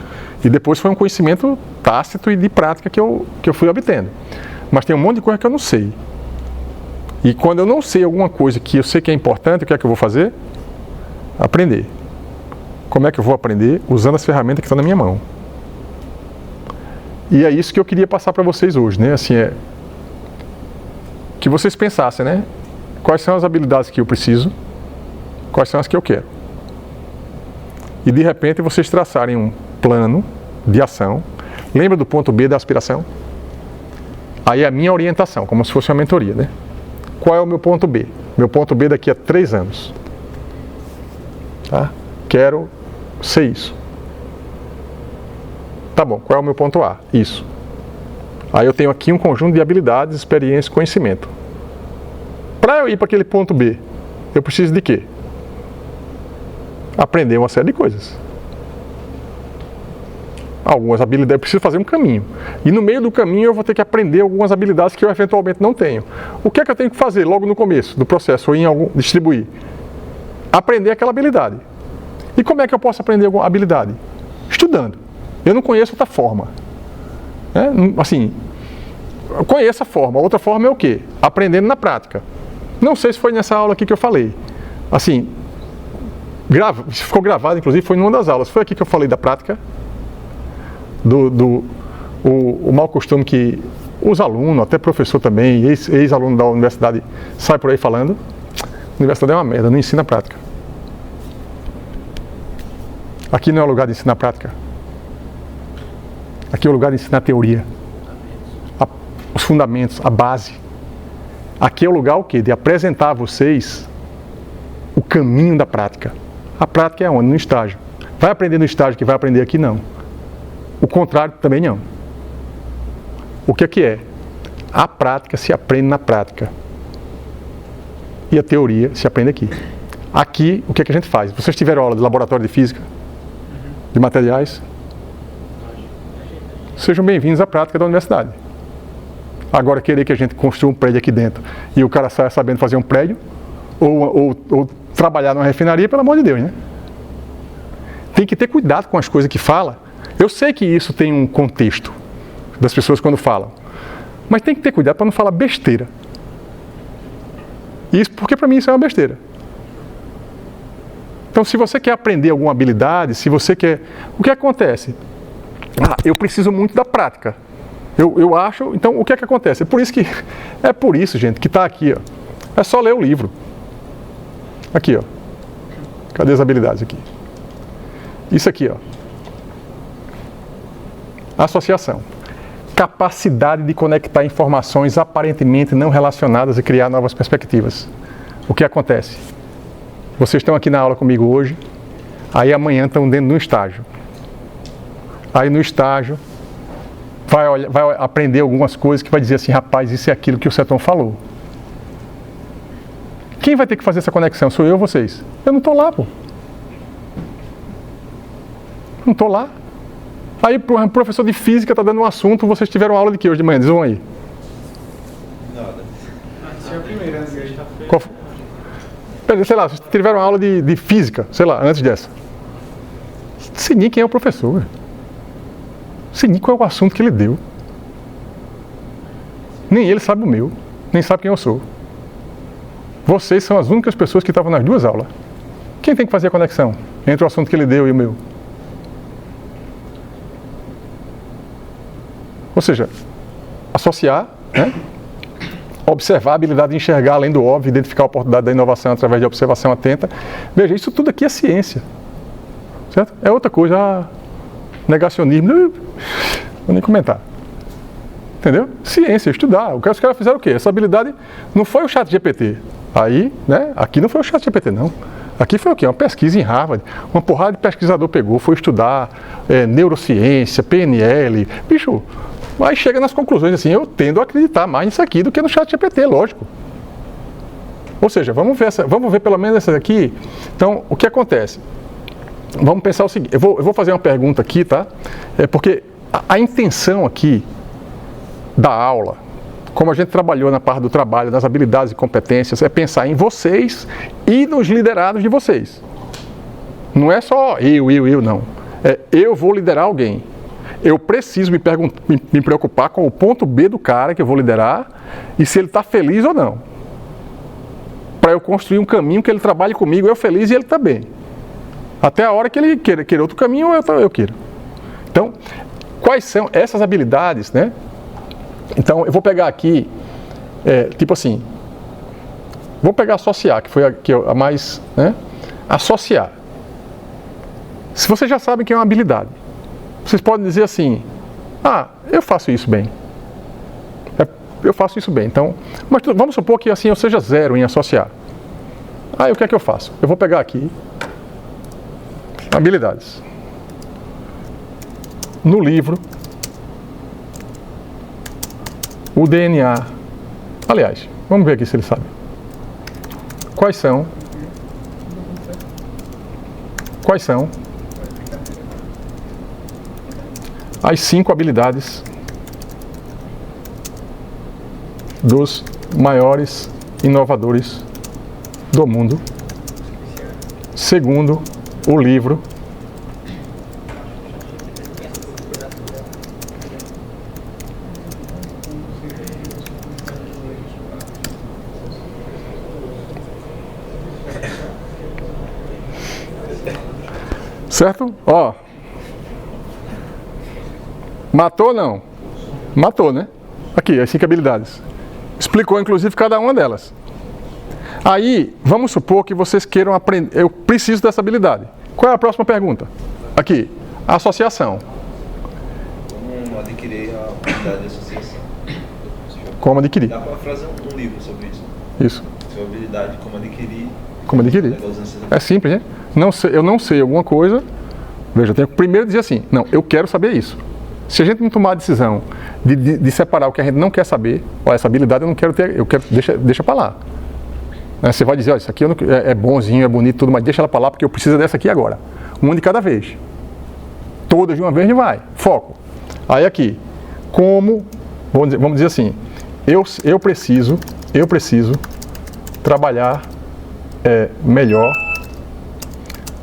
E depois foi um conhecimento tácito e de prática que eu fui obtendo. Mas tem um monte de coisa que eu não sei. E quando eu não sei alguma coisa que eu sei que é importante, o que é que eu vou fazer? Aprender. Como é que eu vou aprender? Usando as ferramentas que estão na minha mão. E é isso que eu queria passar para vocês hoje, né? Assim, que vocês pensassem, né? Quais são as habilidades que eu preciso? Quais são as que eu quero? E de repente vocês traçarem um plano de ação. Lembra do ponto B da aspiração? Aí é a minha orientação, como se fosse uma mentoria, né? Qual é o meu ponto B? Meu ponto B daqui a 3 anos. Tá? Quero ser isso. Tá bom, qual é o meu ponto A? Isso. Aí eu tenho aqui um conjunto de habilidades, experiência e conhecimento. Para eu ir para aquele ponto B, eu preciso de quê? Aprender uma série de coisas. Algumas habilidades, eu preciso fazer um caminho. E no meio do caminho eu vou ter que aprender algumas habilidades que eu eventualmente não tenho. O que é que eu tenho que fazer logo no começo do processo, ou em algum distribuir? Aprender aquela habilidade. E como é que eu posso aprender alguma habilidade? Estudando. Eu não conheço outra forma. Assim, eu conheço a forma. Outra forma é o quê? Aprendendo na prática. Não sei se foi nessa aula aqui que eu falei. Assim, ficou gravado, inclusive, foi numa das aulas. Foi aqui que eu falei da prática. O mau costume que os alunos, até professor também, ex-aluno da universidade, sai por aí falando. A universidade é uma merda, não ensina prática. Aqui não é o lugar de ensinar prática. Aqui é o lugar de ensinar teoria. Os fundamentos, a base. Aqui é o lugar o quê? De apresentar a vocês o caminho da prática. A prática é onde? No estágio. Vai aprender no estágio que vai aprender aqui? Não. O contrário também não. O que é que é? A prática se aprende na prática. E a teoria se aprende aqui. Aqui, o que é que a gente faz? Vocês tiveram aula de laboratório de física? De materiais? Sejam bem-vindos à prática da universidade. Agora, querer que a gente construa um prédio aqui dentro e o cara saia sabendo fazer um prédio ou trabalhar numa refinaria, pelo amor de Deus, né? Tem que ter cuidado com as coisas que fala. Eu sei que isso tem um contexto das pessoas quando falam, mas tem que ter cuidado para não falar besteira. Isso, porque para mim isso é uma besteira. Então, se você quer aprender alguma habilidade, se você quer... O que acontece? Eu preciso muito da prática. Eu acho... Então, o que é que acontece? É por isso, gente, que está aqui, ó. É só ler o livro. Aqui, ó. Cadê as habilidades aqui? Isso aqui, ó. Associação. Capacidade de conectar informações aparentemente não relacionadas e criar novas perspectivas. O que acontece? Vocês estão aqui na aula comigo hoje, aí amanhã estão dentro de um estágio. Aí no estágio vai aprender algumas coisas que vai dizer assim, rapaz, isso é aquilo que o Seton falou. Quem vai ter que fazer essa conexão? Sou eu ou vocês? Eu não estou lá, pô. Não estou lá. Aí o professor de física está dando um assunto, vocês tiveram aula de que hoje de manhã? Dizem aí. Nada. Essa é a primeira, né? Qual foi? Sei lá, vocês tiveram aula de física, sei lá, antes dessa. Não sei nem quem é o professor. Não sei nem qual é o assunto que ele deu. Nem ele sabe o meu, nem sabe quem eu sou. Vocês são as únicas pessoas que estavam nas duas aulas. Quem tem que fazer a conexão entre o assunto que ele deu e o meu? Ou seja, associar, né? Observar a habilidade de enxergar além do óbvio, identificar a oportunidade da inovação através de observação atenta. Veja, isso tudo aqui é ciência. Certo? É outra coisa, negacionismo, não vou nem comentar. Entendeu? Ciência, estudar. O que os caras fizeram o quê? Essa habilidade não foi o ChatGPT. Aí, né? Aqui não foi o ChatGPT, não. Aqui foi o quê? Uma pesquisa em Harvard. Uma porrada de pesquisador pegou, foi estudar neurociência, PNL. Bicho, aí chega nas conclusões assim, eu tendo a acreditar mais nisso aqui do que no ChatGPT, lógico. Ou seja, vamos ver pelo menos essa aqui. Então, o que acontece? Vamos pensar o seguinte, eu vou fazer uma pergunta aqui, tá? Porque a intenção aqui da aula, como a gente trabalhou na parte do trabalho, das habilidades e competências, é pensar em vocês e nos liderados de vocês. Não é só eu, não. Eu vou liderar alguém. Eu preciso me preocupar com o ponto B do cara que eu vou liderar e se ele está feliz ou não. Para eu construir um caminho que ele trabalhe comigo, eu feliz e ele também. Até a hora que ele queira outro caminho, eu quero. Então, quais são essas habilidades, né? Então, eu vou pegar aqui, tipo assim, vou pegar associar, que foi a mais, né? Associar. Se vocês já sabem que é uma habilidade, vocês podem dizer assim, eu faço isso bem. Eu faço isso bem. Então, mas vamos supor que assim eu seja 0 em associar. Aí o que é que eu faço? Eu vou pegar aqui, habilidades. No livro, o DNA. Aliás, vamos ver aqui se ele sabe. Quais são as 5 habilidades dos maiores inovadores do mundo, segundo o livro certo? Ó, matou ou não? Matou, né? Aqui, as 5 habilidades. Explicou, inclusive, cada uma delas. Aí, vamos supor que vocês queiram aprender. Eu preciso dessa habilidade. Qual é a próxima pergunta? Aqui, associação. Como adquirir a habilidade de associação? Como adquirir? Dá para fazer um livro sobre isso. Isso. Sua habilidade, como adquirir. Como adquirir? É simples, né? Eu não sei alguma coisa. Veja, eu tenho que primeiro dizer assim, não, eu quero saber isso. Se a gente não tomar a decisão de separar o que a gente não quer saber, essa habilidade eu não quero ter, deixa para lá. Você vai dizer, isso aqui é bonzinho, é bonito, tudo, mas deixa ela para lá porque eu preciso dessa aqui agora. Uma de cada vez. Todas de uma vez não vai. Foco. Aí aqui, vamos dizer assim, eu preciso trabalhar melhor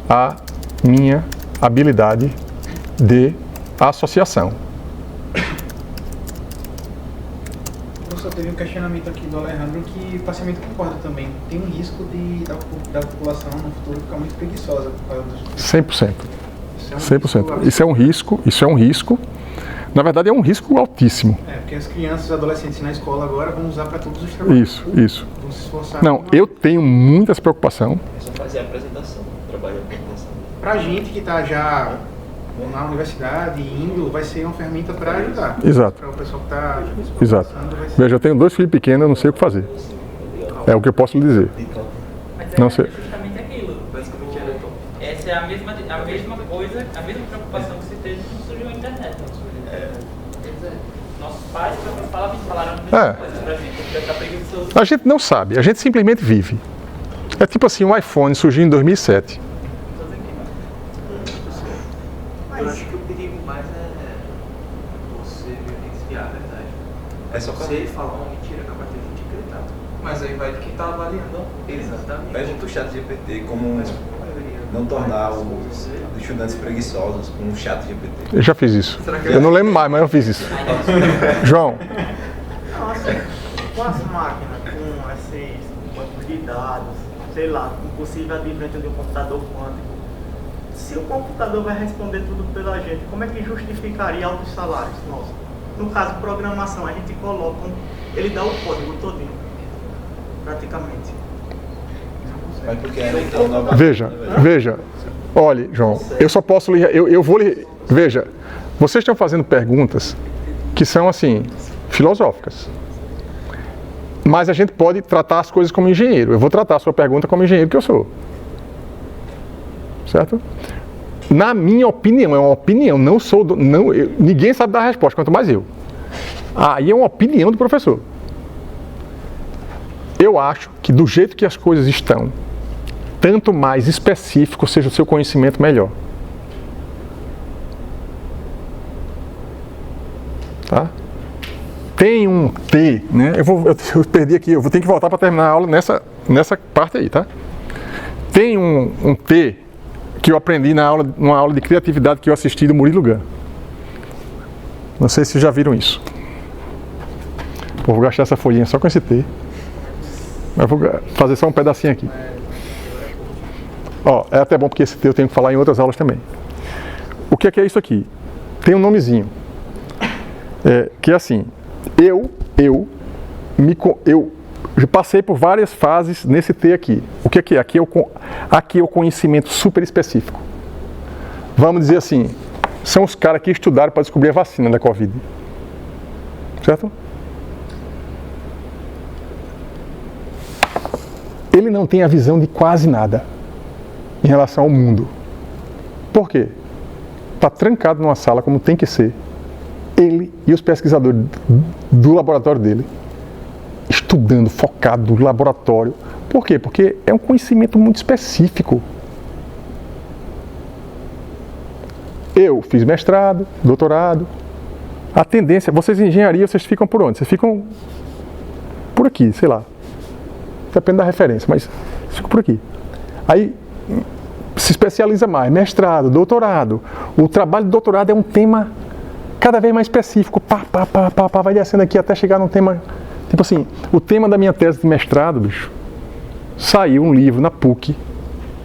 a minha habilidade de associação. Professor, teve um questionamento aqui do Alejandro que parcialmente concorda também. Tem um risco da população no futuro ficar muito preguiçosa por causa dos... 100%. 100%. Isso é um risco. Na verdade, é um risco altíssimo. Porque as crianças e adolescentes na escola agora vão usar para todos os trabalhos. Isso. Vão se esforçar. Não, eu tenho muita preocupação. É só fazer a apresentação, trabalhar a apresentação. Pra gente que está já na universidade, indo, vai ser uma ferramenta para ajudar. Exato. Para o pessoal que está... Exato. Veja, eu tenho 2 filhos pequenos, eu não sei o que fazer. É o que eu posso lhe dizer. Mas Não sei. justamente aquilo. Essa é a mesma coisa, a mesma preocupação que se teve quando surgiu a internet. Nossos pais falaram a mesma coisa pra gente, porque tá preguiçoso. A gente não sabe, a gente simplesmente vive. É tipo assim, o iPhone surgiu em 2007. Eu acho que o perigo mais é você vivenciar a verdade. É só você falar uma mentira capaz de gente acreditar. Mas aí vai de quem tá avaliando. Exatamente. Pergunta o ChatGPT como não tornar os estudantes preguiçosos com o ChatGPT. Eu já fiz isso. Eu não lembro mais, mas eu fiz isso. João. Nossa, com as máquinas, com esses bancos de dados, sei lá, com possível advento de um computador quântico, se o computador vai responder tudo pela gente, como é que justificaria altos salários? Nossa. No caso, programação, a gente coloca, ele dá o código todinho, praticamente. Mas porque ela entrou nova. Veja. Olhe, João, eu só posso lhe... Eu vou lhe... Veja, vocês estão fazendo perguntas que são, assim, filosóficas. Mas a gente pode tratar as coisas como engenheiro. Eu vou tratar a sua pergunta como engenheiro que eu sou. Certo? Na minha opinião, é uma opinião, ninguém sabe dar a resposta, quanto mais eu. Aí é uma opinião do professor. Eu acho que do jeito que as coisas estão, tanto mais específico seja o seu conhecimento, melhor. Tá? Tem um T, né? Eu perdi aqui, eu vou ter que voltar para terminar a aula nessa parte aí, tá? Tem um T que eu aprendi numa aula de criatividade que eu assisti do Murilo Gun. Não sei se já viram isso. Vou gastar essa folhinha só com esse T. Mas vou fazer só um pedacinho aqui. Ó, é até bom porque esse T eu tenho que falar em outras aulas também. O que é isso aqui? Tem um nomezinho. Que é assim, eu passei por várias fases nesse T aqui. O que é? Aqui é o conhecimento super específico. Vamos dizer assim, são os caras que estudaram para descobrir a vacina da Covid. Certo? Ele não tem a visão de quase nada em relação ao mundo. Por quê? Está trancado numa sala como tem que ser. Ele e os pesquisadores do laboratório dele, estudando, focado no laboratório. Por quê? Porque é um conhecimento muito específico. Eu fiz mestrado, doutorado. A tendência, vocês em engenharia, vocês ficam por onde? Vocês ficam por aqui, sei lá. Depende da referência, mas ficam por aqui. Aí se especializa mais, mestrado, doutorado. O trabalho de doutorado é um tema cada vez mais específico, vai descendo aqui até chegar num tema, tipo assim, o tema da minha tese de mestrado, bicho, saiu um livro na PUC,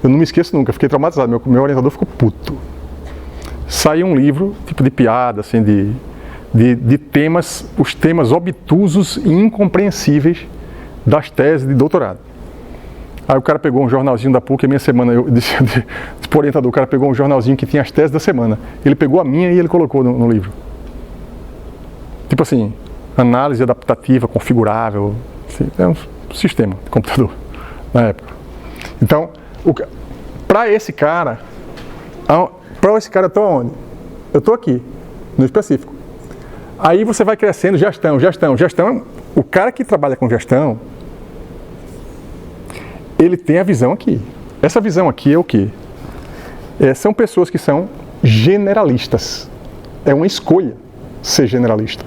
eu não me esqueço nunca, fiquei traumatizado, meu orientador ficou puto. Saiu um livro, tipo de piada, assim, de temas, os temas obtusos e incompreensíveis das teses de doutorado. Aí o cara pegou um jornalzinho da PUC, a minha semana, eu disse pro orientador, o cara pegou um jornalzinho que tinha as teses da semana, ele pegou a minha e ele colocou no livro. Tipo assim, análise adaptativa configurável, assim, é um sistema de computador na época. Então, para esse cara eu estou onde? Eu estou aqui, no específico. Aí você vai crescendo, gestão, o cara que trabalha com gestão, ele tem a visão aqui. Essa visão aqui é o quê? São pessoas que são generalistas. É uma escolha ser generalista.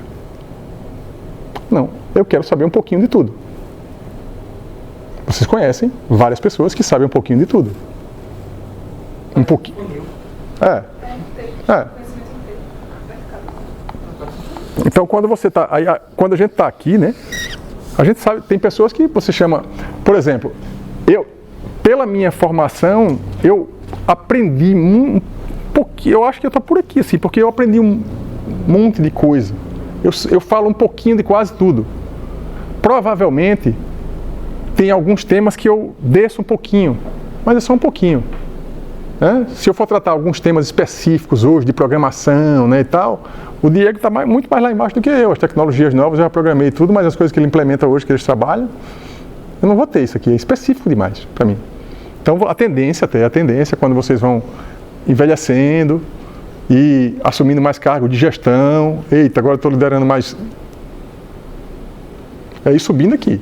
Não, eu quero saber um pouquinho de tudo. Vocês conhecem várias pessoas que sabem um pouquinho de tudo. Um pouquinho. Então, quando a gente está aqui, né? A gente sabe, tem pessoas que você chama, por exemplo, pela minha formação, eu aprendi um pouquinho, eu acho que eu estou por aqui, assim, porque eu aprendi um monte de coisa. Eu falo um pouquinho de quase tudo. Provavelmente, tem alguns temas que eu desço um pouquinho, mas é só um pouquinho. Né? Se eu for tratar alguns temas específicos hoje, de programação, né, e tal, o Diego está muito mais lá embaixo do que eu. As tecnologias novas eu já programei tudo, mas as coisas que ele implementa hoje, que eles trabalham, eu não vou ter isso aqui, é específico demais para mim. Então, a tendência, quando vocês vão envelhecendo e assumindo mais cargo de gestão, eita, agora estou liderando mais... É ir subindo aqui.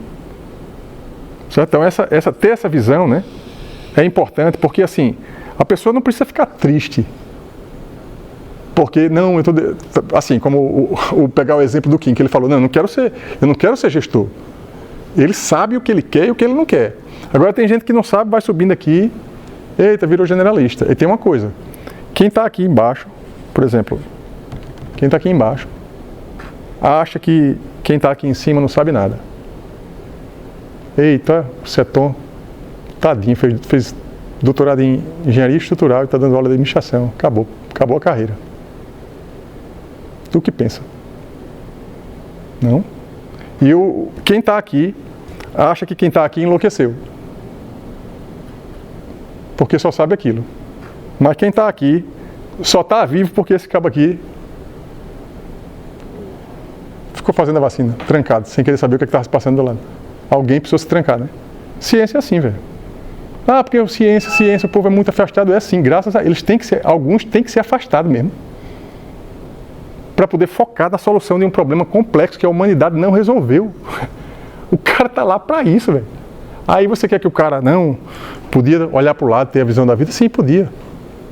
Certo? Então, ter essa visão, né, é importante, porque assim, a pessoa não precisa ficar triste. Porque, não, assim, como pegar o exemplo do Kim, que ele falou, não, eu não quero ser gestor. Ele sabe o que ele quer e o que ele não quer. Agora tem gente que não sabe, vai subindo aqui, eita, virou generalista. E tem uma coisa, quem está aqui embaixo, por exemplo, quem está aqui embaixo, acha que quem está aqui em cima não sabe nada. Eita, o Seton, tadinho, fez doutorado em engenharia estrutural e está dando aula de administração. Acabou a carreira. Tu que pensa? Não. E quem está aqui acha que quem está aqui enlouqueceu. Porque só sabe aquilo. Mas quem está aqui só está vivo porque esse cabo aqui ficou fazendo a vacina, trancado, sem querer saber o que estava se passando do lado. Alguém precisou se trancar, né? Ciência é assim, velho. Ah, porque ciência, o povo é muito afastado. É assim, graças a eles alguns têm que ser afastados mesmo. Para poder focar na solução de um problema complexo que a humanidade não resolveu. O cara está lá para isso, velho. Aí você quer que o cara não podia olhar para o lado, ter a visão da vida? Sim, podia.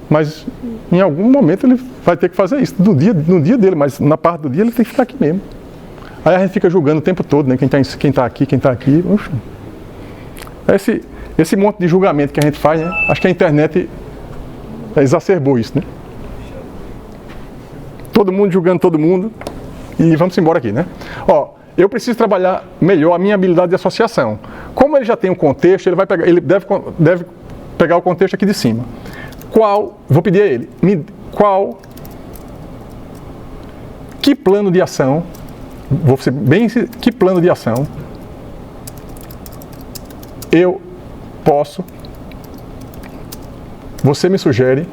Mas em algum momento ele vai ter que fazer isso, no dia dele, mas na parte do dia ele tem que ficar aqui mesmo. Aí a gente fica julgando o tempo todo, né? Quem está aqui. Uf. Esse monte de julgamento que a gente faz, né? Acho que a internet exacerbou isso, né? Todo mundo julgando todo mundo. E vamos embora aqui, né? Ó, eu preciso trabalhar melhor a minha habilidade de associação. Como ele já tem um contexto, ele deve pegar o contexto aqui de cima. Vou pedir a ele, que plano de ação, vou ser bem, que plano de ação eu posso, você me sugere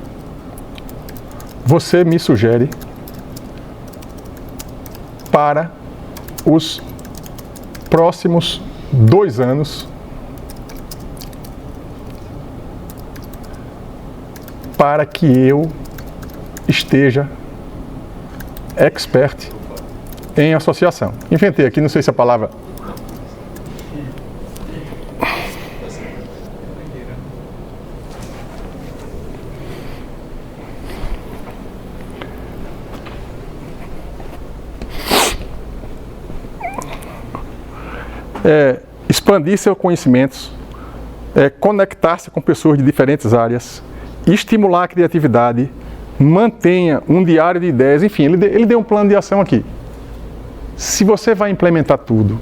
para os próximos 2 anos para que eu esteja expert em associação. Inventei aqui, não sei se a palavra... expandir seus conhecimentos, conectar-se com pessoas de diferentes áreas, estimular a criatividade, mantenha um diário de ideias, enfim, ele deu um plano de ação aqui. Se você vai implementar tudo,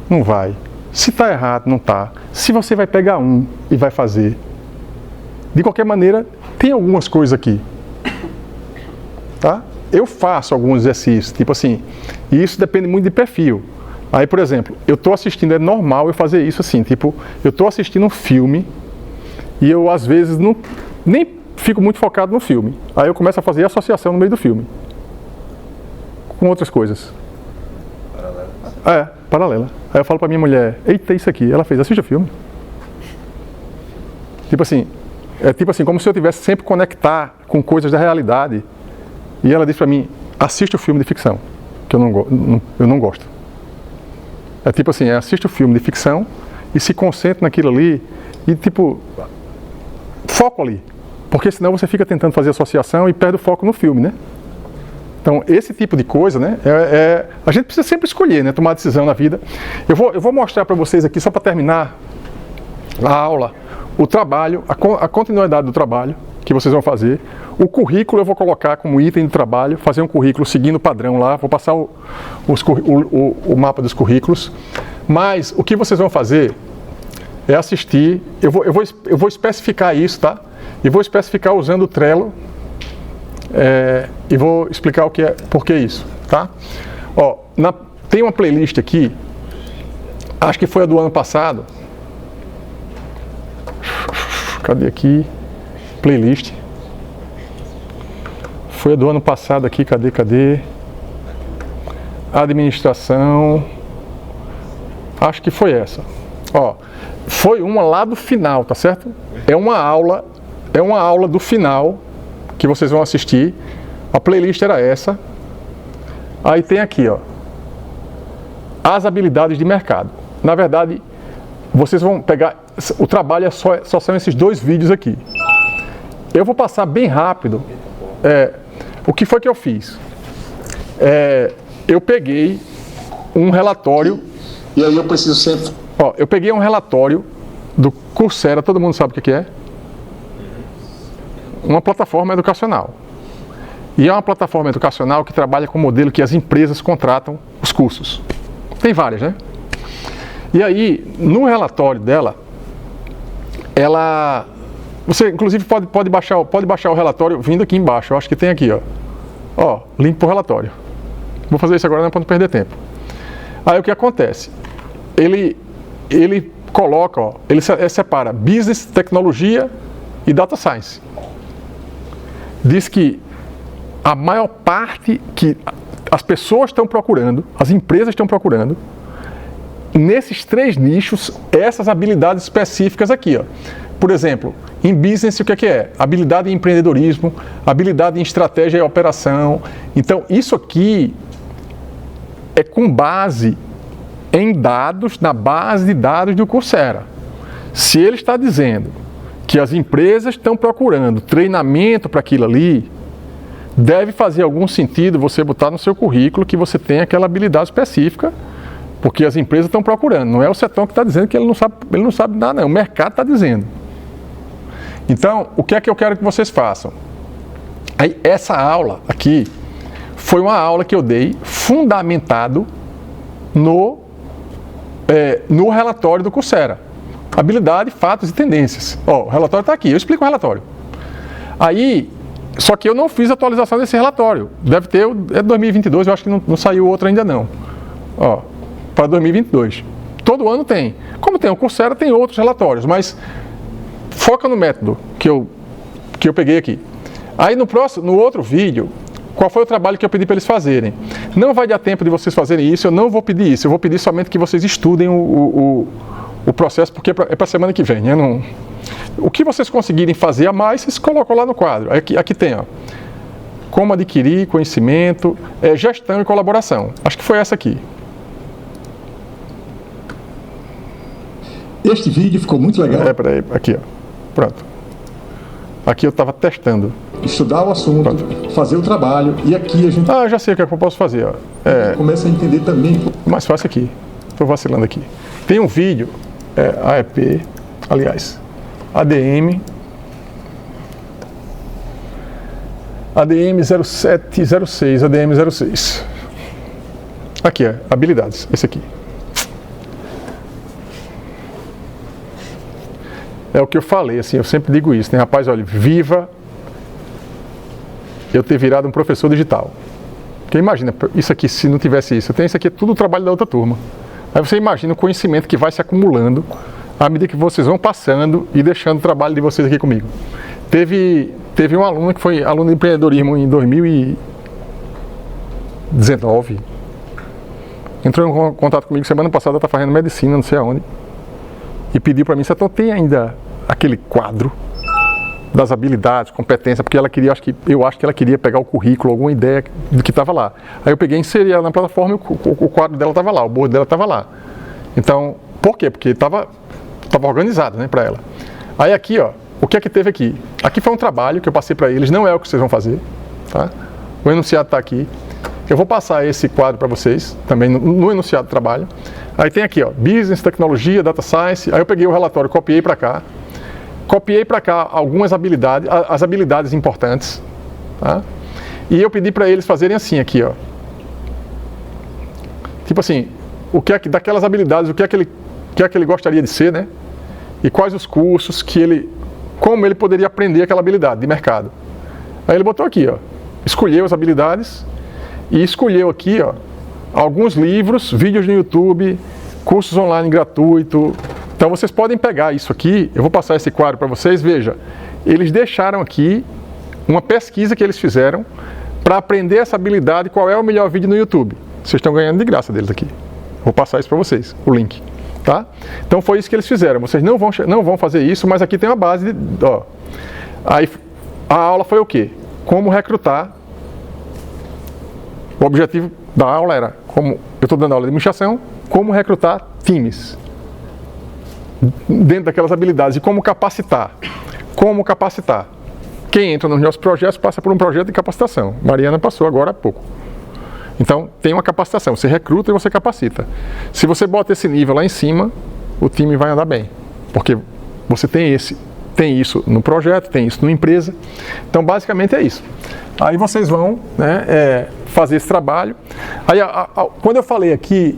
não vai. Se está errado, não está. Se você vai pegar um e vai fazer. De qualquer maneira, tem algumas coisas aqui. Tá? Eu faço alguns exercícios, tipo assim, e isso depende muito de perfil. Aí, por exemplo, eu estou assistindo, é normal eu fazer isso assim, tipo, eu estou assistindo um filme e eu, às vezes, nem fico muito focado no filme. Aí eu começo a fazer associação no meio do filme. Com outras coisas. Paralela. Aí eu falo pra minha mulher, eita, isso aqui. Ela fez, assiste o filme. Tipo assim, como se eu tivesse sempre conectar com coisas da realidade. E ela disse pra mim, assiste o filme de ficção, que eu não gosto. É tipo assim, assiste o filme de ficção e se concentre naquilo ali e tipo, foco ali. Porque senão você fica tentando fazer associação e perde o foco no filme, né? Então, esse tipo de coisa, né? A gente precisa sempre escolher, né? Tomar decisão na vida. Eu vou mostrar para vocês aqui, só para terminar a aula, o trabalho, a continuidade do trabalho que vocês vão fazer. O currículo eu vou colocar como item do trabalho, fazer um currículo seguindo o padrão lá, vou passar o mapa dos currículos. Mas o que vocês vão fazer é assistir, eu vou especificar isso, tá? E vou especificar usando o Trello e vou explicar por que isso, tá? Ó, tem uma playlist aqui, acho que foi a do ano passado. Cadê aqui? Playlist. Foi a do ano passado aqui, cadê? Administração. Acho que foi essa. Ó, foi uma lá do final, tá certo? É uma aula do final que vocês vão assistir. A playlist era essa. Aí tem aqui, ó, as habilidades de mercado. Na verdade, vocês vão pegar, o trabalho só são esses 2 vídeos aqui. Eu vou passar bem rápido. O que foi que eu fiz? Eu peguei um relatório, e aí eu preciso sempre... Ó, eu peguei um relatório do Coursera, todo mundo sabe o que é? Uma plataforma educacional. E é uma plataforma educacional que trabalha com o modelo que as empresas contratam os cursos. Tem várias, né? E aí, no relatório dela, você inclusive pode baixar o relatório vindo aqui embaixo. Eu acho que tem aqui, ó. Ó, link para o relatório. Vou fazer isso agora, não é para não perder tempo. Aí o que acontece? Ele coloca, ó, ele separa business, tecnologia e data science. Diz que a maior parte que as pessoas estão procurando, as empresas estão procurando, nesses 3 nichos, essas habilidades específicas aqui, ó. Por exemplo, em business, o que é? Habilidade em empreendedorismo, habilidade em estratégia e operação. Então, isso aqui é com base em dados, na base de dados do Coursera. Se ele está dizendo que as empresas estão procurando treinamento para aquilo ali, deve fazer algum sentido você botar no seu currículo que você tem aquela habilidade específica, porque as empresas estão procurando. Não é o setor que está dizendo que ele não sabe nada, não. O mercado está dizendo. Então, o que é que eu quero que vocês façam? Aí, essa aula aqui foi uma aula que eu dei fundamentado no relatório do Coursera. Habilidade, fatos e tendências. Ó, o relatório está aqui, eu explico o relatório. Aí, só que eu não fiz atualização desse relatório. Deve ter, é 2022, eu acho que não saiu outro ainda não. Ó, para 2022. Todo ano tem. Como tem o Coursera, tem outros relatórios, mas foca no método que eu peguei aqui. Aí no outro vídeo, qual foi o trabalho que eu pedi para eles fazerem? Não vai dar tempo de vocês fazerem isso, eu não vou pedir isso, eu vou pedir somente que vocês estudem o processo, porque é para a semana que vem. O que vocês conseguirem fazer a mais, vocês colocam lá no quadro. Aqui tem, ó, como adquirir conhecimento, gestão e colaboração. Acho que foi essa aqui. Este vídeo ficou muito legal. Peraí, aqui, ó. Pronto. Aqui eu estava testando. Estudar o assunto, pronto, fazer o trabalho, e aqui a gente... já sei o que eu posso fazer, ó. Começa a entender também. Mais fácil aqui. Estou vacilando aqui. Tem um vídeo, AEP, aliás, ADM 0706, ADM 06. Aqui, habilidades, esse aqui. É o que eu falei, assim, eu sempre digo isso, né? Rapaz, olha, viva eu ter virado um professor digital. Porque imagina, isso aqui, se não tivesse isso, isso aqui é tudo o trabalho da outra turma. Aí você imagina o conhecimento que vai se acumulando à medida que vocês vão passando e deixando o trabalho de vocês aqui comigo. Teve um aluno que foi aluno de empreendedorismo em 2019. Entrou em contato comigo semana passada, está fazendo medicina, não sei aonde. E pediu para mim, Satão, tem ainda aquele quadro das habilidades, competências, porque ela queria, eu acho que ela queria pegar o currículo, alguma ideia do que estava lá. Aí eu peguei e inseri ela na plataforma e o quadro dela estava lá, o board dela estava lá. Então, por quê? Porque estava organizado, né, para ela. Aí aqui, ó, o que é que teve aqui? Aqui foi um trabalho que eu passei para eles, não é o que vocês vão fazer, tá? O enunciado está aqui. Eu vou passar esse quadro para vocês, também no enunciado do trabalho. Aí tem aqui, ó, Business, Tecnologia, Data Science. Aí eu peguei o relatório, copiei para cá. Copiei para cá algumas habilidades, as habilidades importantes, tá? E eu pedi para eles fazerem assim aqui, ó. Tipo assim, daquelas habilidades, o que é que ele gostaria de ser, né? E quais os cursos como ele poderia aprender aquela habilidade de mercado. Aí ele botou aqui, ó, escolheu as habilidades e escolheu aqui, ó, alguns livros, vídeos no YouTube, cursos online gratuito. Então vocês podem pegar isso aqui, eu vou passar esse quadro para vocês, veja, eles deixaram aqui uma pesquisa que eles fizeram para aprender essa habilidade, qual é o melhor vídeo no YouTube. Vocês estão ganhando de graça deles aqui. Vou passar isso para vocês, o link, tá? Então foi isso que eles fizeram, vocês não vão fazer isso, mas aqui tem uma base, ó. Aí a aula foi o quê? Como recrutar. O objetivo da aula era, como eu estou dando aula de administração, como recrutar times dentro daquelas habilidades e como capacitar. Como capacitar. Quem entra nos nossos projetos passa por um projeto de capacitação. Mariana passou agora há pouco. Então, tem uma capacitação. Você recruta e você capacita. Se você bota esse nível lá em cima, o time vai andar bem. Porque você tem isso no projeto, tem isso na empresa. Então, basicamente é isso. Aí vocês vão, né, fazer esse trabalho. Aí, quando eu falei aqui,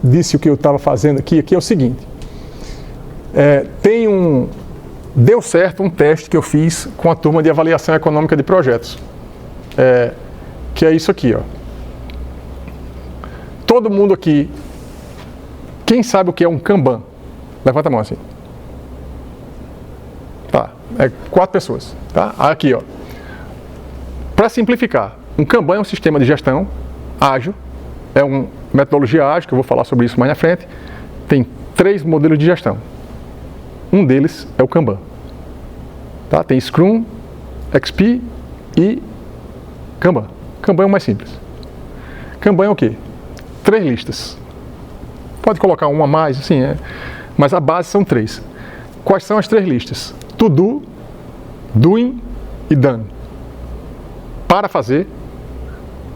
disse o que eu estava fazendo aqui é o seguinte. Deu certo um teste que eu fiz com a turma de avaliação econômica de projetos. Que é isso aqui, ó. Todo mundo aqui, quem sabe o que é um Kanban? Levanta a mão assim. Tá, 4 pessoas. Tá? Aqui, ó. Para simplificar, um Kanban é um sistema de gestão ágil, é uma metodologia ágil, que eu vou falar sobre isso mais na frente. Tem 3 modelos de gestão. Um deles é o Kanban. Tá? Tem Scrum, XP e Kanban. Kanban é o mais simples. Kanban é o quê? 3 listas. Pode colocar uma a mais, assim, mas a base são 3. Quais são as 3 listas? To do, doing e done. Para fazer,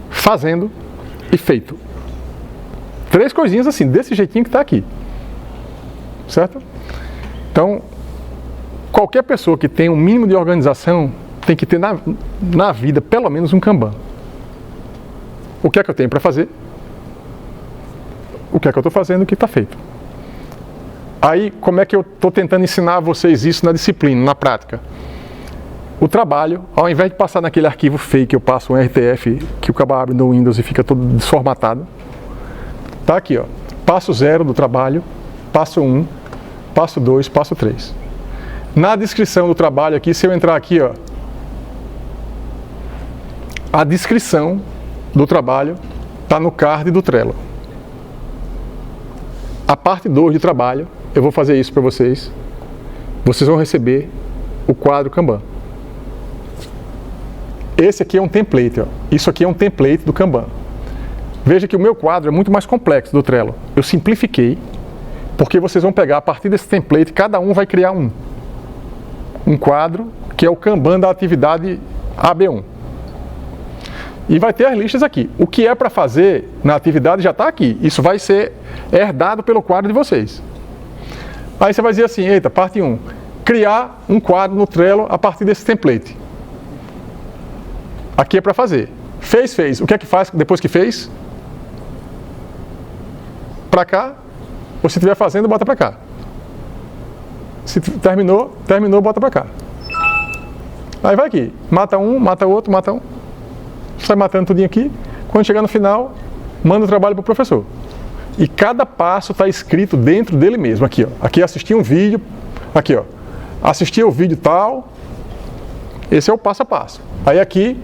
fazendo e feito. 3 coisinhas assim, desse jeitinho que está aqui. Certo? Então, qualquer pessoa que tenha um mínimo de organização tem que ter na vida pelo menos um Kanban. O que é que eu tenho para fazer? O que é que eu estou fazendo? O que está feito? Aí, como é que eu estou tentando ensinar a vocês isso na disciplina, na prática? O trabalho, ao invés de passar naquele arquivo fake, eu passo um RTF que o cabo abre no Windows e fica todo desformatado. Tá aqui, ó. Passo 0 do trabalho, passo 1, passo 2, passo 3. Na descrição do trabalho aqui, se eu entrar aqui, ó, a descrição do trabalho está no card do Trello. A parte 2 de trabalho, eu vou fazer isso para vocês. Vocês vão receber o quadro Kanban. Esse aqui é um template, ó. Isso aqui é um template do Kanban. Veja que o meu quadro é muito mais complexo do Trello. Eu simplifiquei, porque vocês vão pegar a partir desse template, cada um vai criar um quadro, que é o Kanban da atividade AB1. E vai ter as listas aqui. O que é para fazer na atividade já está aqui. Isso vai ser herdado pelo quadro de vocês. Aí você vai dizer assim, eita, parte 1. Criar um quadro no Trello a partir desse template. Aqui é para fazer. Fez. O que é que faz depois que fez? Para cá. Ou se estiver fazendo, bota para cá. Se terminou, bota para cá. Aí vai aqui. Mata um, mata outro, mata um. Sai matando tudinho aqui. Quando chegar no final, manda o trabalho para o professor. E cada passo está escrito dentro dele mesmo. Aqui, ó. Aqui assistir um vídeo. Aqui, ó. Assistir o vídeo tal. Esse é o passo a passo. Aí aqui,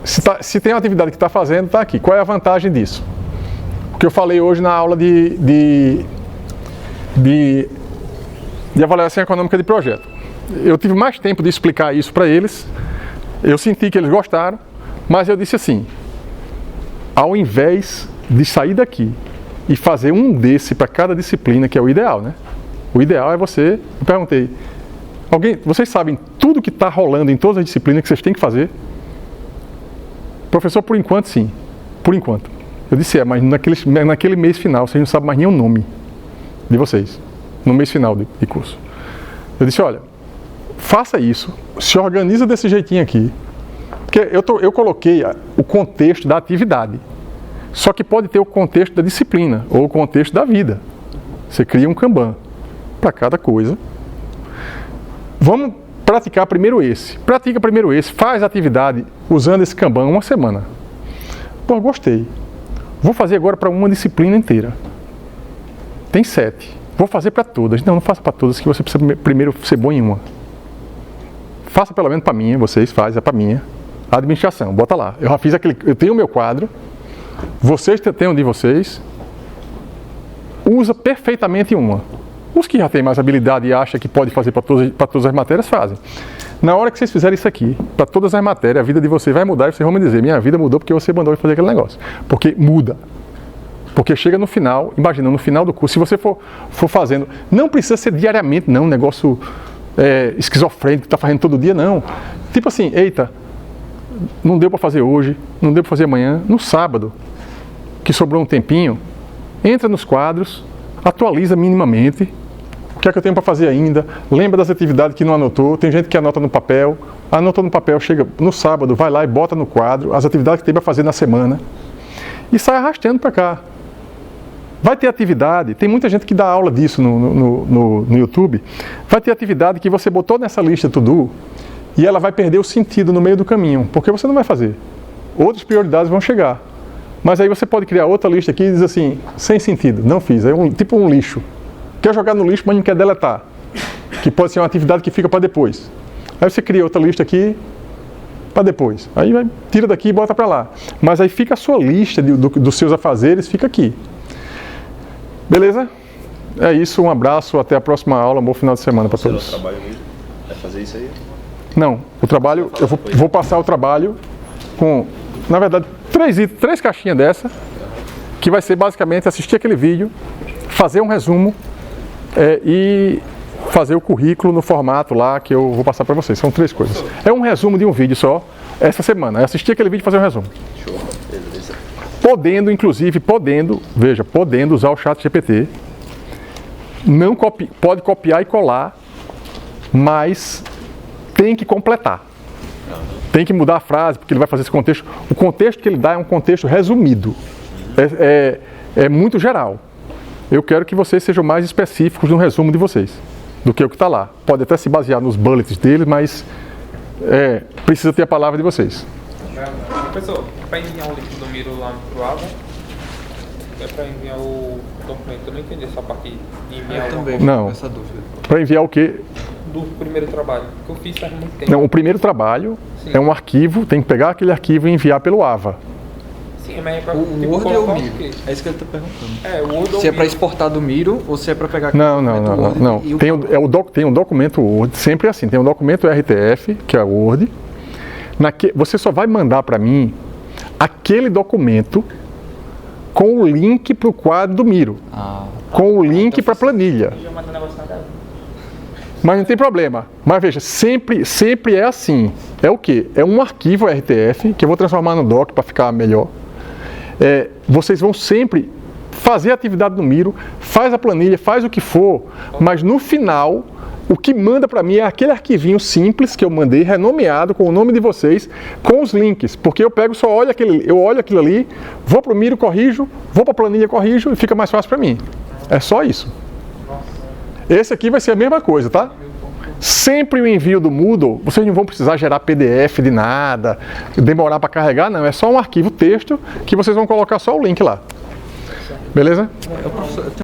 se tem uma atividade que está fazendo, está aqui. Qual é a vantagem disso? O que eu falei hoje na aula de avaliação econômica de projeto. Eu tive mais tempo de explicar isso para eles. Eu senti que eles gostaram, mas eu disse assim, ao invés de sair daqui e fazer um desse para cada disciplina, que é o ideal, né? O ideal é você, eu perguntei, vocês sabem tudo que está rolando em todas as disciplinas que vocês têm que fazer? Professor, por enquanto sim, por enquanto. Eu disse, mas naquele mês final, vocês não sabem mais nem o nome de vocês, no mês final de curso. Eu disse, olha, faça isso, se organiza desse jeitinho aqui, porque eu coloquei o contexto da atividade, só que pode ter o contexto da disciplina, ou o contexto da vida. Você cria um Kanban para cada coisa. Vamos praticar primeiro esse. Pratica primeiro esse, faz a atividade usando esse Kanban uma semana. Pô, gostei. Vou fazer agora para uma disciplina inteira. Tem 7. Vou fazer para todas. Não faça para todas, que você precisa primeiro ser bom em uma. Faça pelo menos para minha, vocês fazem, é para minha. A administração, bota lá. Eu já fiz eu tenho o meu quadro, vocês têm um de vocês. Usa perfeitamente uma. Os que já têm mais habilidade e acham que pode fazer para todas as matérias, fazem. Na hora que vocês fizerem isso aqui, para todas as matérias, a vida de vocês vai mudar e vocês vão me dizer, minha vida mudou porque você mandou eu fazer aquele negócio. Porque muda. Porque chega no final, imagina, no final do curso, se você for fazendo, não precisa ser diariamente, não, um negócio esquizofrênico que está fazendo todo dia, não. Tipo assim, eita, não deu para fazer hoje, não deu para fazer amanhã, no sábado, que sobrou um tempinho, entra nos quadros, atualiza minimamente, o que é que eu tenho para fazer ainda, lembra das atividades que não anotou, tem gente que anota no papel, anotou no papel, chega no sábado, vai lá e bota no quadro as atividades que tem para fazer na semana e sai arrastando para cá. Vai ter atividade, tem muita gente que dá aula disso no YouTube, vai ter atividade que você botou nessa lista to-do e ela vai perder o sentido no meio do caminho, porque você não vai fazer. Outras prioridades vão chegar. Mas aí você pode criar outra lista aqui e diz assim, sem sentido, não fiz. É tipo um lixo. Quer jogar no lixo, mas não quer deletar. Que pode ser uma atividade que fica para depois. Aí você cria outra lista aqui para depois. Aí tira daqui e bota para lá. Mas aí fica a sua lista dos seus afazeres, fica aqui. Beleza? É isso, um abraço, até a próxima aula, um bom final de semana para todos. Você trabalho mesmo? Vai fazer isso aí? Não, o trabalho, eu vou passar o trabalho com, na verdade, três caixinhas dessa, que vai ser basicamente assistir aquele vídeo, fazer um resumo e fazer o currículo no formato lá que eu vou passar para vocês. São 3 coisas. É um resumo de um vídeo só, essa semana. É assistir aquele vídeo e fazer um resumo. Show, beleza. Podendo usar o ChatGPT. Não pode copiar e colar, mas tem que completar. Tem que mudar a frase, porque ele vai fazer esse contexto. O contexto que ele dá é um contexto resumido. É muito geral. Eu quero que vocês sejam mais específicos no resumo de vocês, do que o que está lá. Pode até se basear nos bullets dele, mas precisa ter a palavra de vocês. Professor, para enviar o link do Miro lá pro Ava, é para enviar o documento. Eu não entendi essa parte de enviar Não. Para enviar o quê? Do primeiro trabalho, que eu fiz faz muito tempo. Não, o primeiro trabalho é um arquivo, tem que pegar aquele arquivo e enviar pelo AVA. Sim, mas é para o Word ou o Miro? É isso que ele está perguntando. O Word ou se é para exportar do Miro ou se é para pegar Não. Tem um documento Word, sempre assim, tem um documento RTF, que é o Word. Você só vai mandar para mim aquele documento com o link para o quadro do Miro. Com o link para a planilha. Mas não tem problema. Mas veja, sempre é assim. É o quê? É um arquivo RTF, que eu vou transformar no doc para ficar melhor. Vocês vão sempre fazer a atividade do Miro, faz a planilha, faz o que for, mas no final, o que manda para mim é aquele arquivinho simples que eu mandei, renomeado, com o nome de vocês, com os links. Porque eu pego, olho aquilo ali, vou para o Miro, corrijo, vou para a planilha, corrijo, e fica mais fácil para mim. É só isso. Esse aqui vai ser a mesma coisa, tá? Sempre o envio do Moodle, vocês não vão precisar gerar PDF de nada, demorar para carregar, não. É só um arquivo texto que vocês vão colocar só o link lá. Beleza?